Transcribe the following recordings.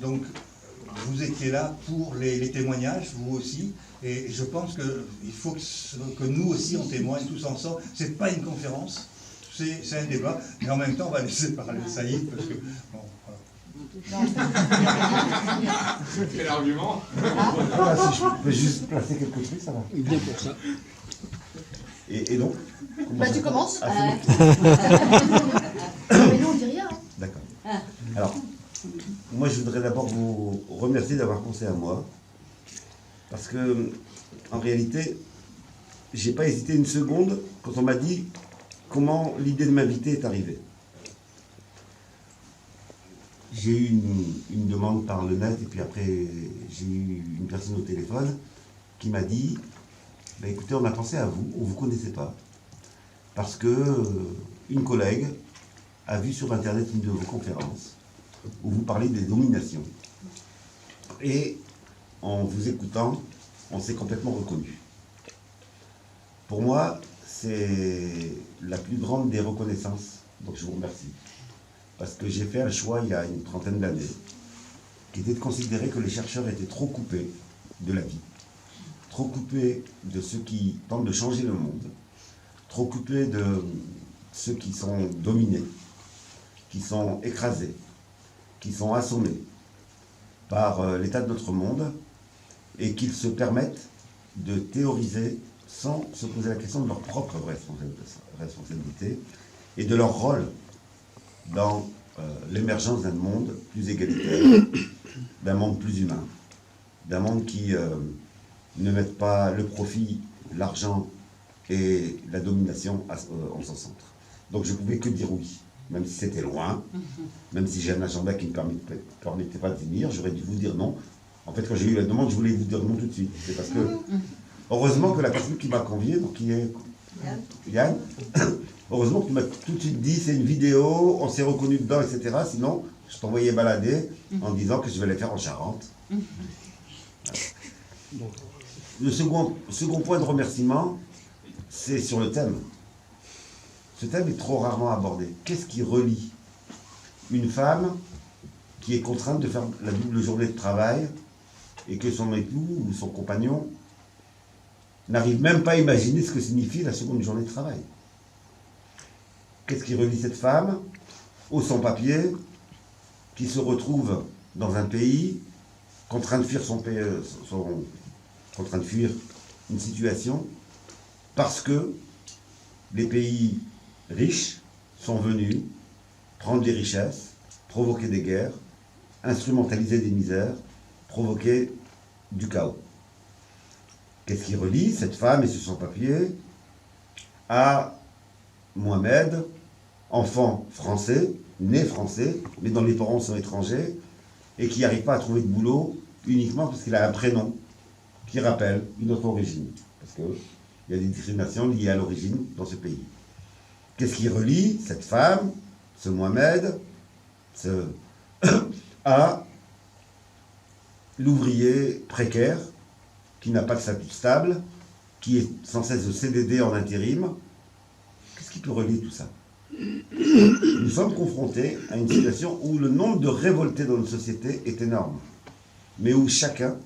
donc, vous étiez là pour les témoignages, vous aussi, et je pense qu'il faut que nous aussi on témoigne tous ensemble. C'est pas une conférence, c'est un débat, mais en même temps on va laisser parler Saïd parce que bon, voilà. Quel argument. Si je peux juste placer quelques trucs, ça va. Bien pour ça. Et donc Tu commences. c'est bon. Mais nous on dit rien. D'accord. Alors, moi je voudrais d'abord vous remercier d'avoir pensé à moi, parce que en réalité, j'ai pas hésité une seconde quand on m'a dit comment l'idée de m'inviter est arrivée. J'ai eu une demande par le net, et puis après j'ai eu une personne au téléphone qui m'a dit bah, écoutez, on a pensé à vous, on ne vous connaissait pas, parce que une collègue a vu sur internet une de vos conférences où vous parlez des dominations. Et en vous écoutant, on s'est complètement reconnu. Pour moi, c'est la plus grande des reconnaissances, donc je vous remercie. Parce que j'ai fait un choix il y a une trentaine d'années, qui était de considérer que les chercheurs étaient trop coupés de la vie, trop coupés de ceux qui tentent de changer le monde, trop coupés de ceux qui sont dominés, qui sont écrasés, qui sont assommés par l'état de notre monde, et qu'ils se permettent de théoriser sans se poser la question de leur propre responsabilité et de leur rôle dans l'émergence d'un monde plus égalitaire, d'un monde plus humain, d'un monde qui ne mette pas le profit, l'argent et la domination en son centre. Donc je ne pouvais que dire oui, même si c'était loin, même si j'ai un agenda qui ne me permettait pas de venir, j'aurais dû vous dire non. En fait, quand j'ai eu la demande, je voulais vous dire non tout de suite. C'est parce que, heureusement que la personne qui m'a convié, donc qui est Yann, heureusement qu'il m'a tout de suite dit c'est une vidéo, on s'est reconnu dedans, etc. Sinon, je t'envoyais balader en disant que je vais les faire en Charente. Le second point de remerciement, c'est sur le thème. Ce thème est trop rarement abordé. Qu'est-ce qui relie une femme qui est contrainte de faire la double journée de travail et que son époux ou son compagnon n'arrive même pas à imaginer ce que signifie la seconde journée de travail? Qu'est-ce qui relie cette femme au sans-papier qui se retrouve dans un pays contraint de fuir contraint de fuir une situation parce que les pays riches sont venus prendre des richesses, provoquer des guerres, instrumentaliser des misères, provoquer du chaos? Qu'est-ce qui relie cette femme et ce sans-papier à Mohamed, enfant français, né français, mais dont les parents sont étrangers, et qui n'arrive pas à trouver de boulot uniquement parce qu'il a un prénom qui rappelle une autre origine? Parce qu'il y a des discriminations liées à l'origine dans ce pays. Qu'est-ce qui relie cette femme, ce Mohamed, à l'ouvrier précaire qui n'a pas de statut stable, qui est sans cesse de CDD en intérim? Qu'est-ce qui peut relier tout ça? Nous sommes confrontés à une situation où le nombre de révoltés dans notre société est énorme, mais où chacun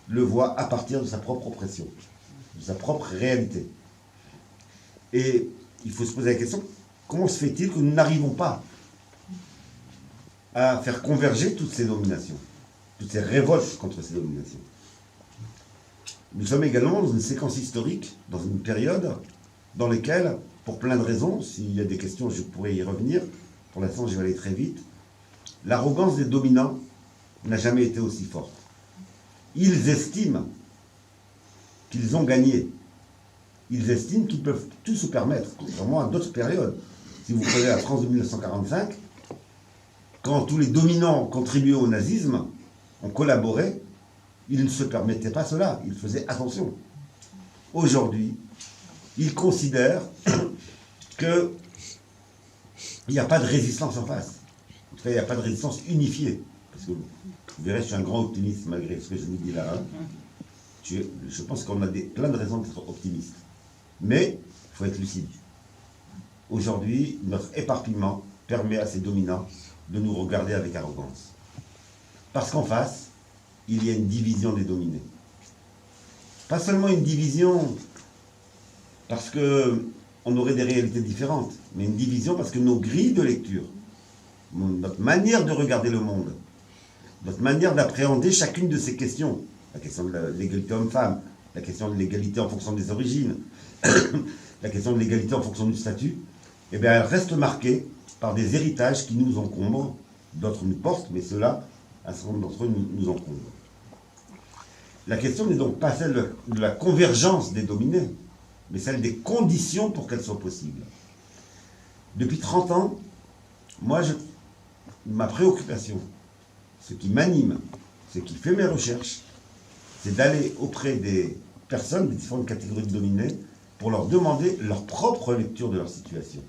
le voit à partir de sa propre oppression, de sa propre réalité. Et il faut se poser la question, comment se fait-il que nous n'arrivons pas à faire converger toutes ces dominations, toutes ces révoltes contre ces dominations? Nous sommes également dans une séquence historique, dans une période dans laquelle, pour plein de raisons, s'il y a des questions, je pourrais y revenir, pour l'instant je vais aller très vite, l'arrogance des dominants n'a jamais été aussi forte. Ils estiment qu'ils ont gagné. Ils estiment qu'ils peuvent tout se permettre, contrairement à d'autres périodes. Si vous prenez la France de 1945, quand tous les dominants contribuaient au nazisme, ont collaboré, ils ne se permettaient pas cela, ils faisaient attention. Aujourd'hui, ils considèrent qu'il n'y a pas de résistance en face. En tout cas, il n'y a pas de résistance unifiée. Parce que vous verrez, je suis un grand optimiste malgré ce que je vous dis là. Je pense qu'on a plein de raisons d'être optimiste. Mais il faut être lucide. Aujourd'hui, notre éparpillement permet à ces dominants de nous regarder avec arrogance. Parce qu'en face, il y a une division des dominés. Pas seulement une division parce qu'on aurait des réalités différentes, mais une division parce que nos grilles de lecture, notre manière de regarder le monde, notre manière d'appréhender chacune de ces questions, la question de l'égalité homme-femme, la question de l'égalité en fonction des origines, la question de l'égalité en fonction du statut, eh bien, elle reste marquée par des héritages qui nous encombrent, d'autres nous portent, mais ceux-là, un certain nombre d'entre eux nous encombrent. La question n'est donc pas celle de la convergence des dominés, mais celle des conditions pour qu'elle soit possible. Depuis 30 ans, moi, ma préoccupation, ce qui m'anime, ce qui fait mes recherches, c'est d'aller auprès des personnes, des différentes catégories de dominés, pour leur demander leur propre lecture de leur situation.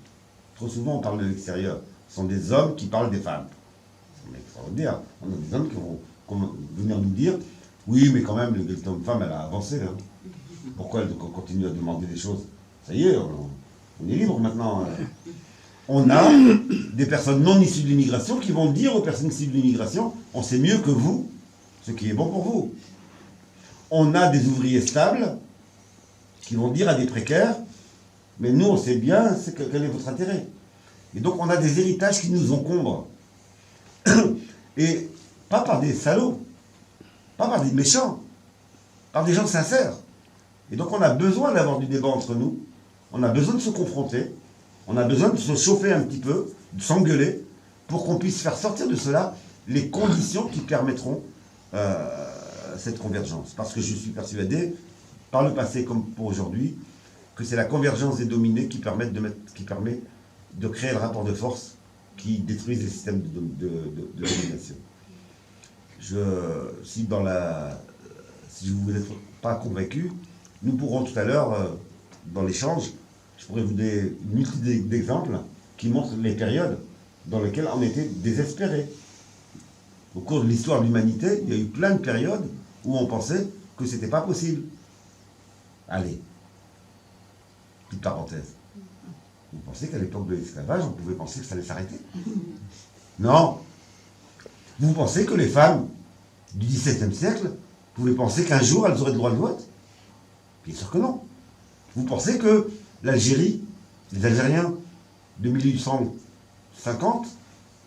Trop souvent, on parle de l'extérieur. Ce sont des hommes qui parlent des femmes. C'est extraordinaire. On a des hommes qui vont venir nous dire « Oui, mais quand même, l'égalité homme-femme, elle a avancé. Hein. Pourquoi elle continue à demander des choses? Ça y est, on est libre maintenant. » On a des personnes non issues de l'immigration qui vont dire aux personnes issues de l'immigration « On sait mieux que vous ce qui est bon pour vous. » On a des ouvriers stables qui vont dire à des précaires « Mais nous, on sait bien quel est votre intérêt. » Et donc, on a des héritages qui nous encombrent. Et pas par des salauds, pas par des méchants, par des gens sincères. Et donc, on a besoin d'avoir du débat entre nous, on a besoin de se confronter, on a besoin de se chauffer un petit peu, de s'engueuler, pour qu'on puisse faire sortir de cela les conditions qui permettront cette convergence. Parce que je suis persuadé, par le passé comme pour aujourd'hui, que c'est la convergence des dominés qui permet de créer le rapport de force qui détruise les systèmes de domination. Si vous n'êtes pas convaincu, nous pourrons tout à l'heure, dans l'échange, je pourrais vous donner une multitude d'exemples qui montrent les périodes dans lesquelles on était désespérés. Au cours de l'histoire de l'humanité, il y a eu plein de périodes où on pensait que ce n'était pas possible. Allez, petite parenthèse. Vous pensez qu'à l'époque de l'esclavage, on pouvait penser que ça allait s'arrêter? Non. Vous pensez que les femmes du XVIIe siècle pouvaient penser qu'un jour elles auraient le droit de vote? Bien sûr que non. Vous pensez que l'Algérie, les Algériens de 1850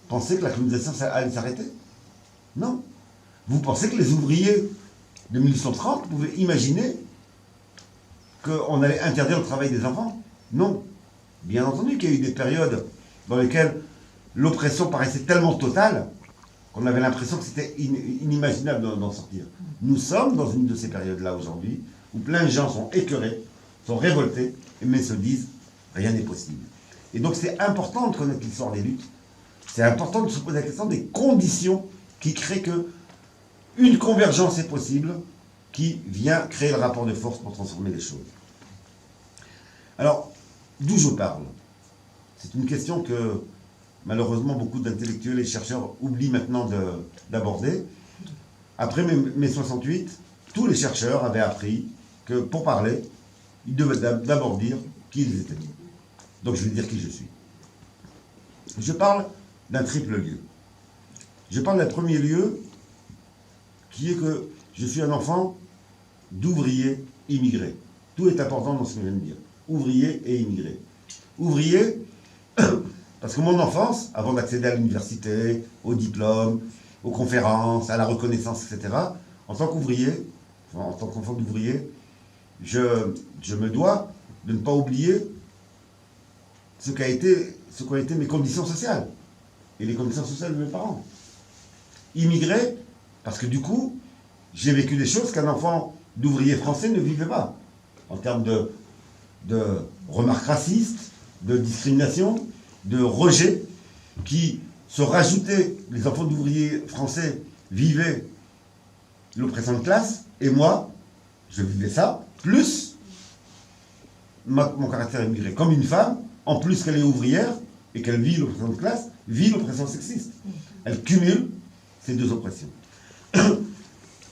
pensaient que la colonisation allait s'arrêter? Non. Vous pensez que les ouvriers de 1830 pouvaient imaginer qu'on allait interdire le travail des enfants? Non. Bien entendu qu'il y a eu des périodes dans lesquelles l'oppression paraissait tellement totale qu'on avait l'impression que c'était inimaginable d'en sortir. Nous sommes dans une de ces périodes-là aujourd'hui, où plein de gens sont écœurés, sont révoltés, mais se disent « rien n'est possible ». Et donc c'est important de connaître l'histoire des luttes, c'est important de se poser la question des conditions qui créent que une convergence est possible, qui vient créer le rapport de force pour transformer les choses. Alors, d'où je parle? C'est une question que, malheureusement, beaucoup d'intellectuels et chercheurs oublient maintenant d'aborder. Après mai 68, tous les chercheurs avaient appris que, pour parler, ils devaient d'abord dire qui ils étaient. Donc, je vais dire qui je suis. Je parle d'un triple lieu. Je parle d'un premier lieu, qui est que je suis un enfant d'ouvriers immigrés. Tout est important dans ce que je viens de dire. Ouvrier et immigré. Ouvrier, parce que mon enfance, avant d'accéder à l'université, au diplôme, aux conférences, à la reconnaissance, etc., en tant qu'ouvrier, en tant qu'enfant d'ouvrier, je me dois de ne pas oublier ce qu'ont été mes conditions sociales, et les conditions sociales de mes parents. Immigré, parce que du coup, j'ai vécu des choses qu'un enfant d'ouvrier français ne vivait pas, en termes de remarques racistes, de discrimination, de rejet, qui se rajoutaient. Les enfants d'ouvriers français vivaient l'oppression de classe, et moi, je vivais ça, plus mon caractère immigré. Comme une femme, en plus qu'elle est ouvrière, et qu'elle vit l'oppression de classe, vit l'oppression sexiste. Elle cumule ces deux oppressions.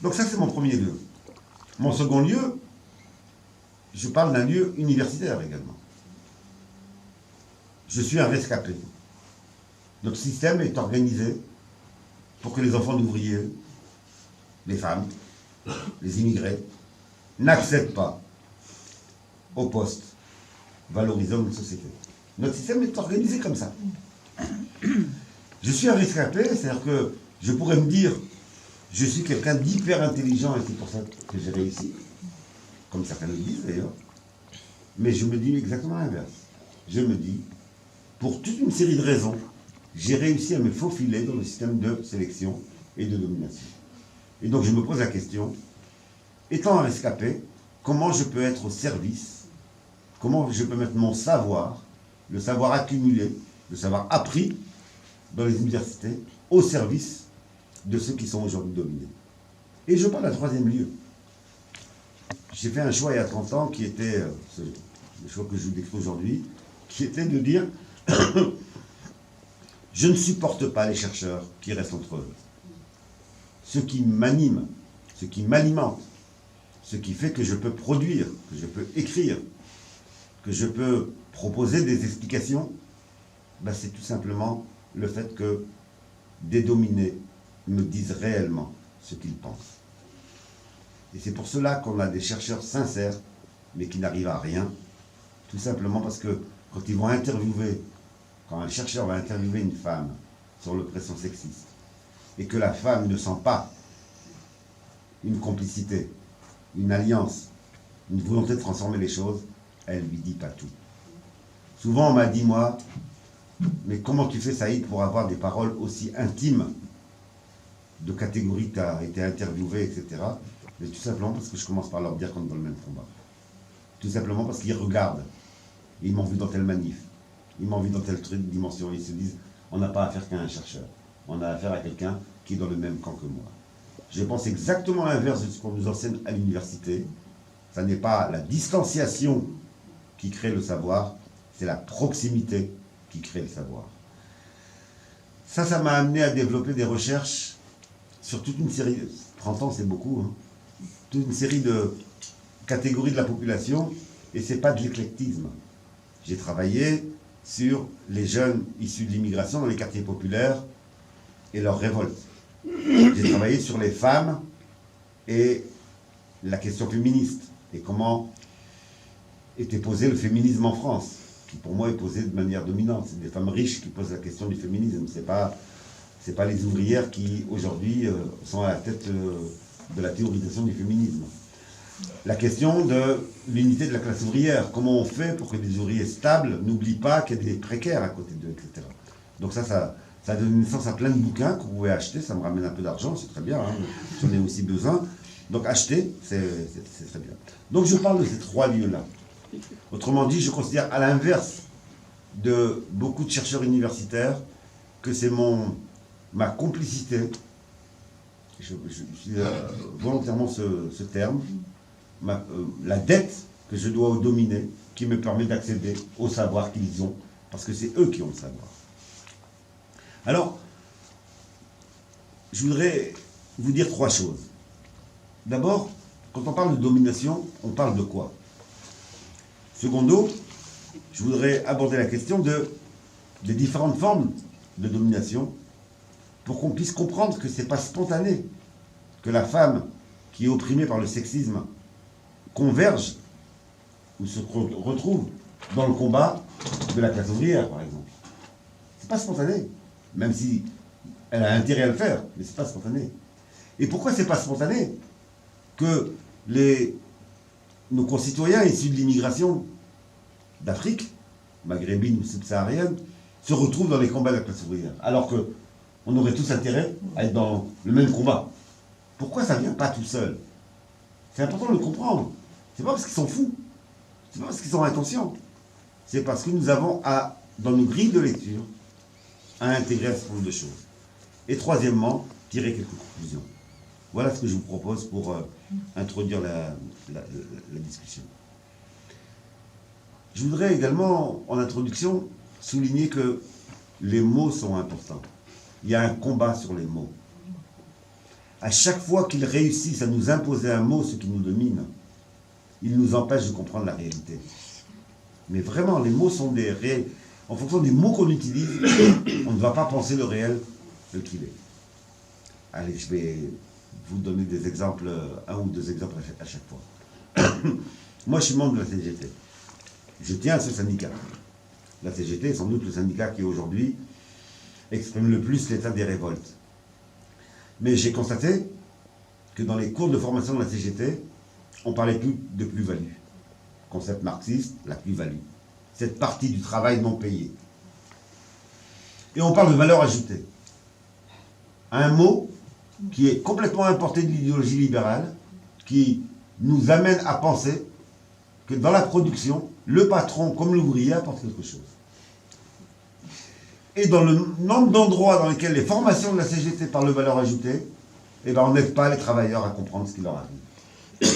Donc ça, c'est mon premier lieu. Mon second lieu, je parle d'un lieu universitaire également. Je suis un rescapé. Notre système est organisé pour que les enfants d'ouvriers, les femmes, les immigrés, n'accèdent pas au poste valorisant notre société. Notre système est organisé comme ça. Je suis un rescapé, c'est-à-dire que je pourrais me dire, je suis quelqu'un d'hyper intelligent et c'est pour ça que j'ai réussi, comme certains le disent d'ailleurs, mais je me dis exactement l'inverse. Je me dis, pour toute une série de raisons, j'ai réussi à me faufiler dans le système de sélection et de domination. Et donc je me pose la question, étant un rescapé, comment je peux être au service, comment je peux mettre mon savoir, le savoir accumulé, le savoir appris dans les universités, au service de ceux qui sont aujourd'hui dominés. Et je parle à troisième lieu. J'ai fait un choix il y a 30 ans qui était, le choix que je vous décris aujourd'hui, qui était de dire je ne supporte pas les chercheurs qui restent entre eux. Ce qui m'anime, ce qui m'alimente, ce qui fait que je peux produire, que je peux écrire, que je peux proposer des explications, ben c'est tout simplement le fait que des dominés me disent réellement ce qu'ils pensent. Et c'est pour cela qu'on a des chercheurs sincères, mais qui n'arrivent à rien, tout simplement parce que quand ils vont interviewer, quand un chercheur va interviewer une femme sur l'oppression sexiste, et que la femme ne sent pas une complicité, une alliance, une volonté de transformer les choses, elle ne lui dit pas tout. Souvent on m'a dit, moi, mais comment tu fais, Saïd, pour avoir des paroles aussi intimes de catégorie, tu as été interviewé, etc. Mais tout simplement parce que je commence par leur dire qu'on est dans le même combat. Tout simplement parce qu'ils regardent. Ils m'ont vu dans telle manif. Ils m'ont vu dans telle dimension. Ils se disent, on n'a pas affaire qu'à un chercheur. On a affaire à quelqu'un qui est dans le même camp que moi. Je pense exactement l'inverse de ce qu'on nous enseigne à l'université. Ça n'est pas la distanciation qui crée le savoir, c'est la proximité qui crée le savoir. Ça m'a amené à développer des recherches sur toute une série, 30 ans c'est beaucoup, hein, toute une série de catégories de la population, et c'est pas de l'éclectisme. J'ai travaillé sur les jeunes issus de l'immigration dans les quartiers populaires et leurs révoltes. J'ai travaillé sur les femmes et la question féministe, et comment était posé le féminisme en France, qui pour moi est posé de manière dominante. C'est des femmes riches qui posent la question du féminisme, c'est pas les ouvrières qui aujourd'hui sont à la tête de la théorisation du féminisme. La question de l'unité de la classe ouvrière, comment on fait pour que les ouvriers stables n'oublient pas qu'il y a des précaires à côté d'eux, etc. Donc ça donne naissance à plein de bouquins que vous pouvez acheter, ça me ramène un peu d'argent, c'est très bien, hein, j'en ai aussi besoin. Donc acheter, c'est très bien. Donc je parle de ces trois lieux-là. Autrement dit, je considère à l'inverse de beaucoup de chercheurs universitaires que c'est ma complicité, j'utilise volontairement ce terme, la dette que je dois aux dominés qui me permet d'accéder au savoir qu'ils ont, parce que c'est eux qui ont le savoir. Alors, je voudrais vous dire trois choses. D'abord, quand on parle de domination, on parle de quoi? Secondo, je voudrais aborder la question des différentes formes de domination pour qu'on puisse comprendre que ce n'est pas spontané, que la femme qui est opprimée par le sexisme converge ou se retrouve dans le combat de la classe ouvrière, par exemple. C'est pas spontané, même si elle a intérêt à le faire, mais c'est pas spontané. Et pourquoi c'est pas spontané que nos concitoyens issus de l'immigration d'Afrique, maghrébine ou subsaharienne, se retrouvent dans les combats de la classe ouvrière, alors qu'on aurait tous intérêt à être dans le même combat? Pourquoi ça ne vient pas tout seul? C'est important de le comprendre. C'est pas parce qu'ils sont fous, c'est pas parce qu'ils sont inconscients, c'est parce que nous avons dans nos grilles de lecture, à intégrer un certain nombre de choses. Et troisièmement, tirer quelques conclusions. Voilà ce que je vous propose pour introduire la discussion. Je voudrais également, en introduction, souligner que les mots sont importants. Il y a un combat sur les mots. À chaque fois qu'ils réussissent à nous imposer un mot, ce qui nous domine, ils nous empêchent de comprendre la réalité. Mais vraiment, les mots sont des réels. En fonction des mots qu'on utilise, on ne va pas penser le réel tel qu'il est. Allez, je vais vous donner des exemples, un ou deux exemples à chaque fois. Moi, je suis membre de la CGT. Je tiens à ce syndicat. La CGT est sans doute le syndicat qui aujourd'hui exprime le plus l'état des révoltes. Mais j'ai constaté que dans les cours de formation de la CGT, on parlait plus de plus-value. Concept marxiste, la plus-value. Cette partie du travail non payé. Et on parle de valeur ajoutée. Un mot qui est complètement importé de l'idéologie libérale, qui nous amène à penser que dans la production, le patron comme l'ouvrier apporte quelque chose. Et dans le nombre d'endroits dans lesquels les formations de la CGT parlent de valeur ajoutée, eh ben on n'aide pas les travailleurs à comprendre ce qui leur arrive.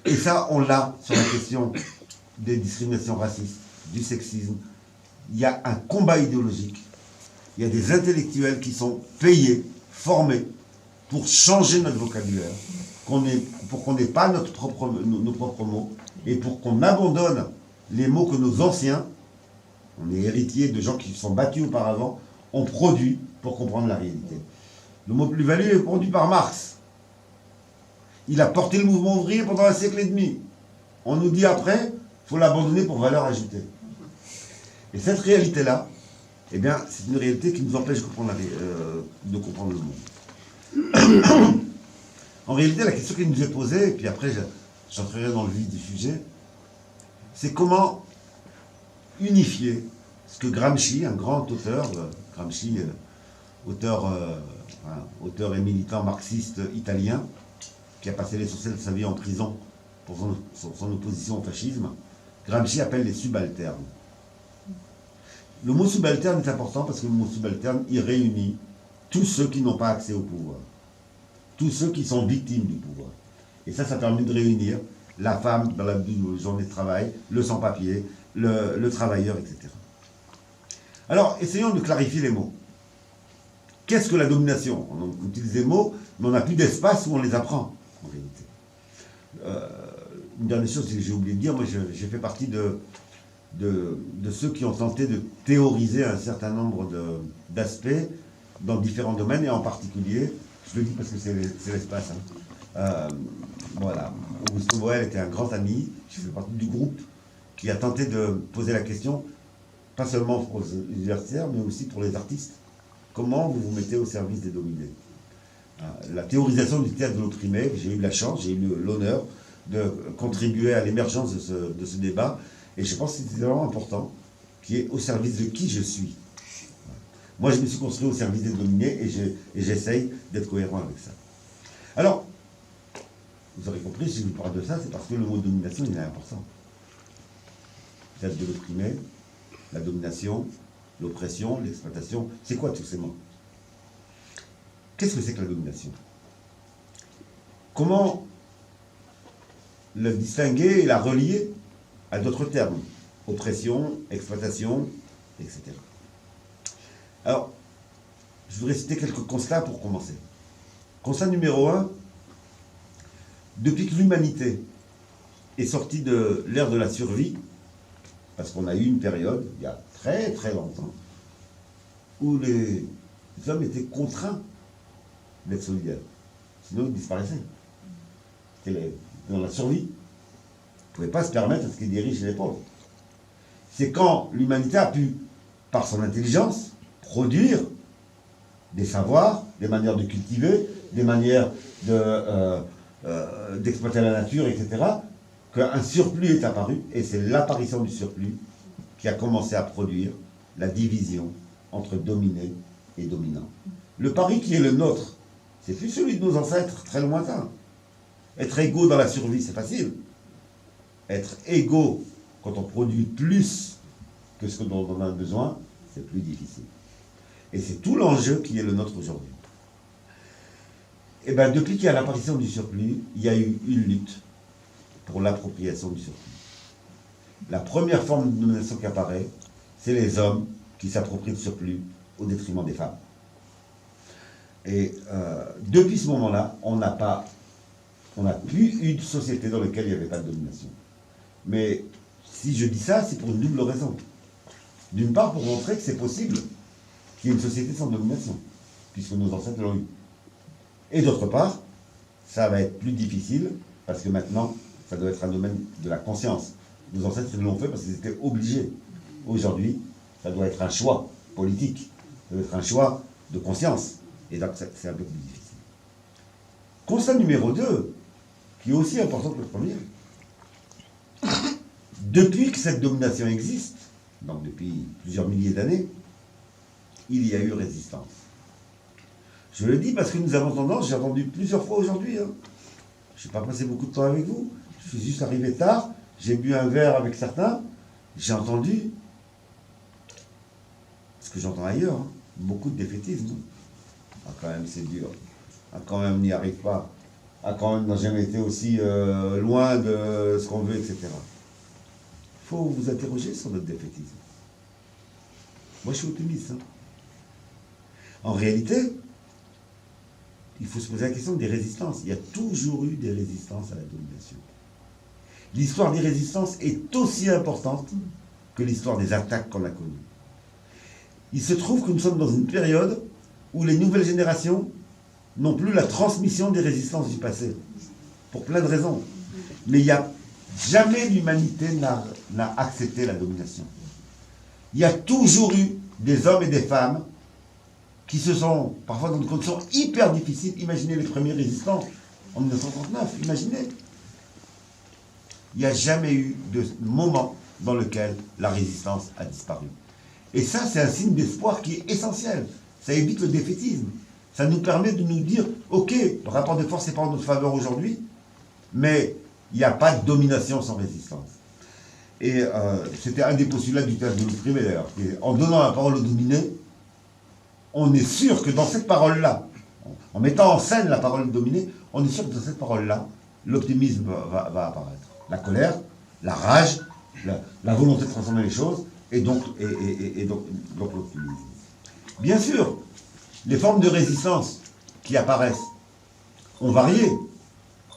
Et ça, on l'a sur la question des discriminations racistes, du sexisme. Il y a un combat idéologique. Il y a des intellectuels qui sont payés, formés, pour changer notre vocabulaire, pour qu'on n'ait pas nos propres mots, et pour qu'on abandonne les mots que nos anciens, on est héritiers de gens qui se sont battus auparavant, ont produit pour comprendre la réalité. Le mot plus-value est produit par Marx. Il a porté le mouvement ouvrier pendant un siècle et demi. On nous dit après, il faut l'abandonner pour valeur ajoutée. Et cette réalité-là, eh bien, c'est une réalité qui nous empêche de comprendre le monde. En réalité, la question qui nous est posée, et puis après j'entrerai dans le vif du sujet, c'est comment unifier ce que Gramsci, un grand auteur, Gramsci, auteur et militant marxiste italien, qui a passé l'essentiel de sa vie en prison pour son opposition au fascisme, Gramsci appelle les subalternes. Le mot subalterne est important parce que le mot subalterne, il réunit tous ceux qui n'ont pas accès au pouvoir. Tous ceux qui sont victimes du pouvoir. Et ça permet de réunir la femme dans la journée de travail, le sans-papier, le travailleur, etc. Alors, essayons de clarifier les mots. Qu'est-ce que la domination? On utilise des mots, mais on n'a plus d'espace où on les apprend, en réalité. Une dernière chose que j'ai oublié de dire, moi j'ai fait partie de ceux qui ont tenté de théoriser un certain nombre d'aspects dans différents domaines, et en particulier, je le dis parce que c'est l'espace. Voilà. Augusto Boal était un grand ami, je fais partie du groupe qui a tenté de poser la question, pas seulement pour les universitaires, mais aussi pour les artistes. Comment vous vous mettez au service des dominés? La théorisation du théâtre de l'opprimé, j'ai eu la chance, j'ai eu l'honneur de contribuer à l'émergence de ce débat, et je pense que c'est vraiment important, qui est au service de qui je suis. Moi, je me suis construit au service des dominés, et j'essaye d'être cohérent avec ça. Alors, vous aurez compris, si je vous parle de ça, c'est parce que le mot domination, il est important. Théâtre de l'opprimé, la domination, l'oppression, l'exploitation, c'est quoi tous ces mots? Qu'est-ce que c'est que la domination? Comment le distinguer et la relier à d'autres termes? Oppression, exploitation, etc. Alors, je voudrais citer quelques constats pour commencer. Constat numéro 1, depuis que l'humanité est sortie de l'ère de la survie, parce qu'on a eu une période, il y a très très longtemps, où les hommes étaient contraints d'être solidaires. Sinon, ils disparaissaient. C'était dans la survie. Ils ne pouvaient pas se permettre à ce qu'il y ait des riches et des pauvres. C'est quand l'humanité a pu, par son intelligence, produire des savoirs, des manières de cultiver, des manières d'exploiter la nature, etc., qu'un surplus est apparu, et c'est l'apparition du surplus qui a commencé à produire la division entre dominés et dominants. Le pari qui est le nôtre, c'est plus celui de nos ancêtres très lointains. Être égaux dans la survie, c'est facile. Être égaux quand on produit plus que ce dont on a besoin, c'est plus difficile. Et c'est tout l'enjeu qui est le nôtre aujourd'hui. Et bien, depuis qu'il y a l'apparition du surplus, il y a eu une lutte pour l'appropriation du surplus. La première forme de domination qui apparaît, c'est les hommes qui s'approprient le surplus au détriment des femmes. Et depuis ce moment-là, on n'a plus eu de société dans laquelle il n'y avait pas de domination. Mais si je dis ça, c'est pour une double raison. D'une part, pour montrer que c'est possible qu'il y ait une société sans domination, puisque nos ancêtres l'ont eu. Et d'autre part, ça va être plus difficile, parce que maintenant, ça doit être un domaine de la conscience. Nos ancêtres ils l'ont fait parce qu'ils étaient obligés. Aujourd'hui, ça doit être un choix politique, ça doit être un choix de conscience. Et donc, c'est un peu plus difficile. Constat numéro 2, qui est aussi important que le premier. Depuis que cette domination existe, donc depuis plusieurs milliers d'années, il y a eu résistance. Je le dis parce que nous avons tendance, j'ai entendu plusieurs fois aujourd'hui, je n'ai pas passé beaucoup de temps avec vous, je suis juste arrivé tard, j'ai bu un verre avec certains, j'ai entendu, ce que j'entends ailleurs, beaucoup de défaitisme. Ah, quand même, c'est dur. Ah, quand même, on n'y arrive pas. Ah, quand même, on n'a jamais été aussi loin de ce qu'on veut, etc. Il faut vous interroger sur notre défaitisme. Moi, je suis optimiste. En réalité, il faut se poser la question des résistances. Il y a toujours eu des résistances à la domination. L'histoire des résistances est aussi importante que l'histoire des attaques qu'on a connues. Il se trouve que nous sommes dans une période où les nouvelles générations n'ont plus la transmission des résistances du passé, pour plein de raisons. Mais il n'y a jamais l'humanité n'a accepté la domination. Il y a toujours eu des hommes et des femmes qui se sont, parfois dans des conditions hyper difficiles. Imaginez les premiers résistants en 1939, imaginez. Il n'y a jamais eu de moment dans lequel la résistance a disparu. Et ça, c'est un signe d'espoir qui est essentiel. Ça évite le défaitisme. Ça nous permet de nous dire, ok, le rapport de force n'est pas en notre faveur aujourd'hui, mais il n'y a pas de domination sans résistance. Et c'était un des postulats du théâtre de l'opprimé d'ailleurs. En donnant la parole au dominé, on est sûr que dans cette parole-là, en mettant en scène la parole dominée, on est sûr que dans cette parole-là, l'optimisme va apparaître. La colère, la rage, la volonté de transformer les choses, et donc l'optimisme. Bien sûr, les formes de résistance qui apparaissent ont varié.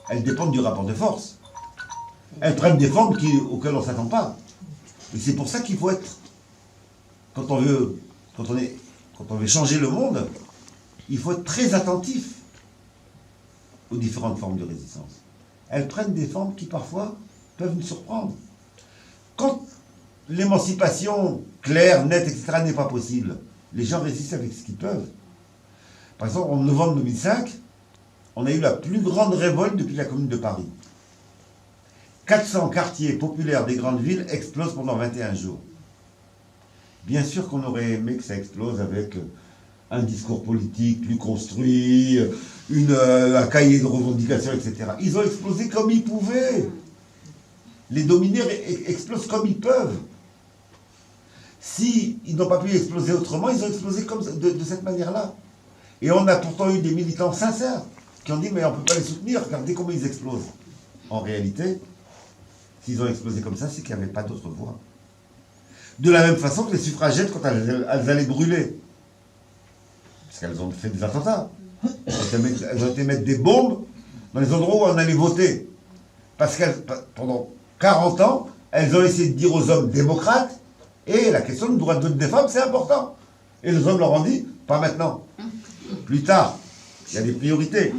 Elles dépendent du rapport de force. Elles prennent des formes auxquelles on ne s'attend pas. Et c'est pour ça qu'il faut être, quand on veut changer le monde, il faut être très attentif aux différentes formes de résistance. Elles prennent des formes qui parfois peuvent nous surprendre. Quand l'émancipation claire, nette, etc. n'est pas possible, les gens résistent avec ce qu'ils peuvent. Par exemple, en novembre 2005, on a eu la plus grande révolte depuis la Commune de Paris. 400 quartiers populaires des grandes villes explosent pendant 21 jours. Bien sûr qu'on aurait aimé que ça explose avec un discours politique plus construit, un cahier de revendications, etc. Ils ont explosé comme ils pouvaient. Les dominés explosent comme ils peuvent. S'ils n'ont pas pu exploser autrement, ils ont explosé comme de cette manière-là. Et on a pourtant eu des militants sincères qui ont dit « mais on ne peut pas les soutenir, regardez comment ils explosent ». En réalité, s'ils ont explosé comme ça, c'est qu'il n'y avait pas d'autre voie. De la même façon que les suffragettes, quand elles allaient brûler, parce qu'elles ont fait des attentats, elles ont été mettre des bombes dans les endroits où on allait voter. Parce qu'elles, pendant 40 ans, elles ont essayé de dire aux hommes démocrates, et la question du droit de vote des femmes, c'est important. Et les hommes leur ont dit, pas maintenant, plus tard, il y a des priorités.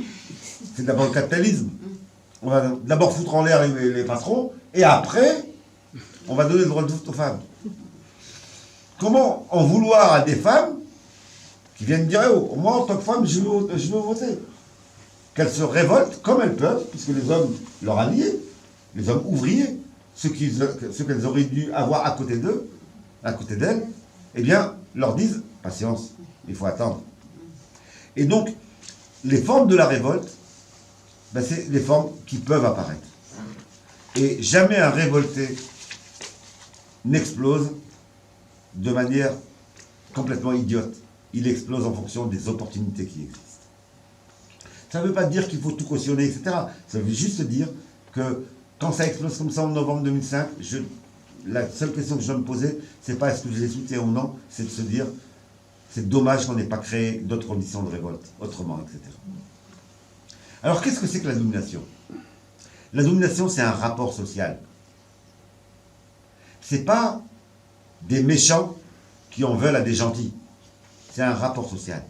C'est d'abord le capitalisme. On va d'abord foutre en l'air les patrons, et après, on va donner le droit de vote aux femmes. Comment en vouloir à des femmes qui viennent dire « moi, en tant que femme, je veux voter ». Qu'elles se révoltent comme elles peuvent, puisque les hommes, leurs alliés, les hommes ouvriers, ceux qu'elles auraient dû avoir à côté d'eux, à côté d'elles, eh bien, leur disent « patience, il faut attendre ». Et donc, les formes de la révolte, ben, c'est les formes qui peuvent apparaître. Et jamais un révolté n'explose de manière complètement idiote. Il explose en fonction des opportunités qui existent. Ça ne veut pas dire qu'il faut tout cautionner, etc. Ça veut juste dire que quand ça explose comme ça en novembre 2005, la seule question que je dois me poser, c'est pas est-ce que je les soutiens ou non, c'est de se dire c'est dommage qu'on n'ait pas créé d'autres conditions de révolte, autrement, etc. Alors qu'est-ce que c'est que la domination? La domination, c'est un rapport social. C'est pas des méchants qui en veulent à des gentils. C'est un rapport social.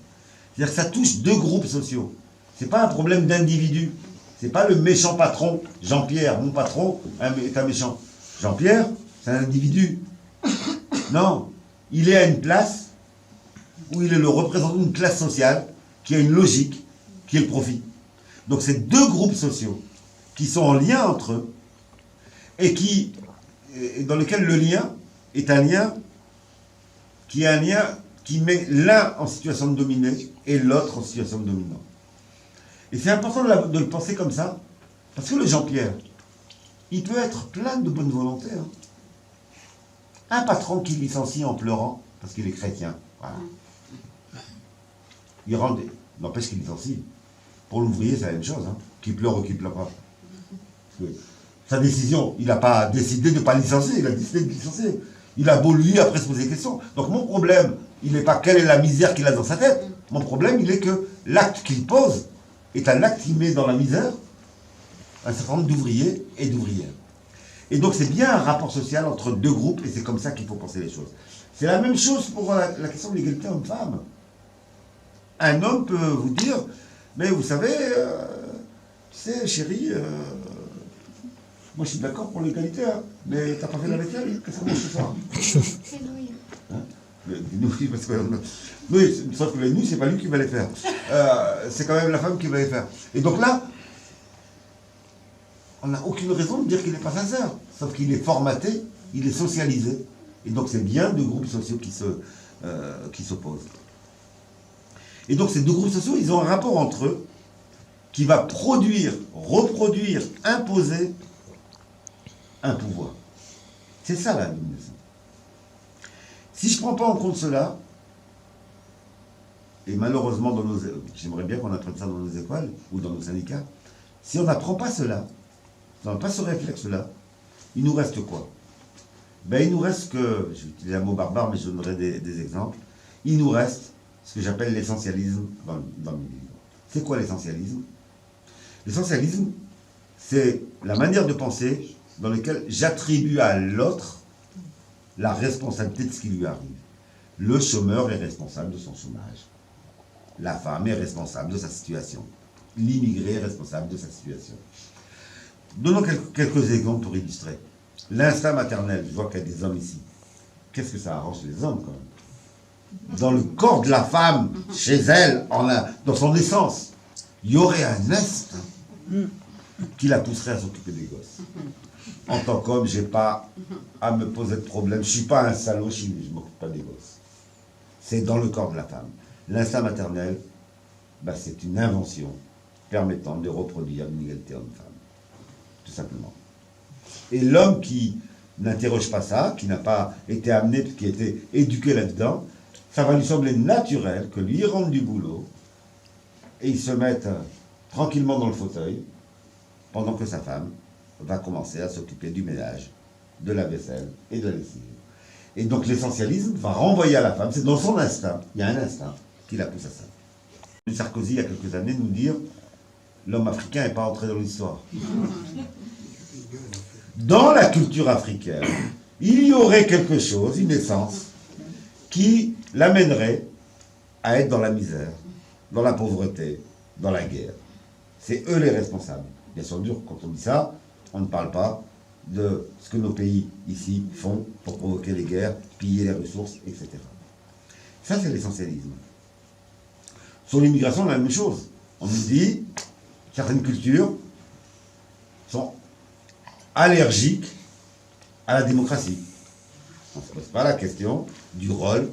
C'est-à-dire que ça touche deux groupes sociaux. C'est pas un problème d'individu. C'est pas le méchant patron, Jean-Pierre, mon patron, est un méchant. Jean-Pierre, c'est un individu. Non, il est à une place où il est le représentant d'une classe sociale qui a une logique, qui est le profit. Donc c'est deux groupes sociaux qui sont en lien entre eux et dans lequel le lien est un lien qui met l'un en situation de dominer et l'autre en situation de dominant. Et c'est important de le penser comme ça, parce que le Jean-Pierre, il peut être plein de bonne volonté. Hein. Un patron qui licencie en pleurant, parce qu'il est chrétien, voilà. Il rend n'empêche qu'il licencie. Pour l'ouvrier, c'est la même chose, hein, qu'il pleure ou qu'il pleure pas. Parce que sa décision, il n'a pas décidé de ne pas licencier, il a décidé de licencier. Il a beau lui après se poser des questions. Donc mon problème, il n'est pas quelle est la misère qu'il a dans sa tête. Mon problème, il est que l'acte qu'il pose est un acte qui met dans la misère un certain nombre d'ouvriers et d'ouvrières. Et donc c'est bien un rapport social entre deux groupes, et c'est comme ça qu'il faut penser les choses. C'est la même chose pour la question de l'égalité homme-femme. Un homme peut vous dire, mais vous savez, tu sais, chérie, moi je suis d'accord pour l'égalité, hein, mais t'as pas fait la vaisselle, qu'est-ce qu'on mange ce soir? C'est nouilles. Hein? Les nouilles, parce que oui, sauf que les nouilles, c'est pas lui qui va les faire. C'est quand même la femme qui va les faire. Et donc là, on n'a aucune raison de dire qu'il n'est pas sincère. Sauf qu'il est formaté, il est socialisé. Et donc c'est bien deux groupes sociaux qui s'opposent. Et donc ces deux groupes sociaux, ils ont un rapport entre eux qui va produire, reproduire, imposer un pouvoir. C'est ça la domination. Si je ne prends pas en compte cela, et malheureusement, j'aimerais bien qu'on apprenne ça dans nos écoles ou dans nos syndicats, si on n'apprend pas cela, si on n'a pas ce réflexe-là, il nous reste quoi? Ben, il nous reste que, je vais utiliser un mot barbare, mais je donnerai des exemples, il nous reste ce que j'appelle l'essentialisme dans le livre. C'est quoi l'essentialisme? L'essentialisme, c'est la manière de penser dans laquelle j'attribue à l'autre la responsabilité de ce qui lui arrive. Le chômeur est responsable de son chômage. La femme est responsable de sa situation. L'immigré est responsable de sa situation. Donnons quelques exemples pour illustrer. L'instinct maternel, je vois qu'il y a des hommes ici. Qu'est-ce que ça arrange les hommes, quand même? Dans le corps de la femme, chez elle, dans son essence, il y aurait un instinct qui la pousserait à s'occuper des gosses. En tant qu'homme, je n'ai pas à me poser de problème. Je ne suis pas un salaud, je ne m'occupe pas des gosses. C'est dans le corps de la femme. L'instinct maternel, ben, c'est une invention permettant de reproduire une égalité homme-femme. Tout simplement. Et l'homme qui n'interroge pas ça, qui n'a pas été amené, qui a été éduqué là-dedans, ça va lui sembler naturel que lui rentre du boulot et il se mette tranquillement dans le fauteuil pendant que sa femme va commencer à s'occuper du ménage, de la vaisselle et de la lessive. Et donc l'essentialisme va renvoyer à la femme, c'est dans son instinct, il y a un instinct qui la pousse à ça. Sarkozy, il y a quelques années, nous dire l'homme africain n'est pas entré dans l'histoire. Dans la culture africaine, il y aurait quelque chose, une essence, qui l'amènerait à être dans la misère, dans la pauvreté, dans la guerre. C'est eux les responsables. Bien sûr, quand on dit ça, on ne parle pas de ce que nos pays ici font pour provoquer les guerres, piller les ressources, etc. Ça, c'est l'essentialisme. Sur l'immigration, la même chose. On nous dit, certaines cultures sont allergiques à la démocratie. On ne se pose pas la question du rôle,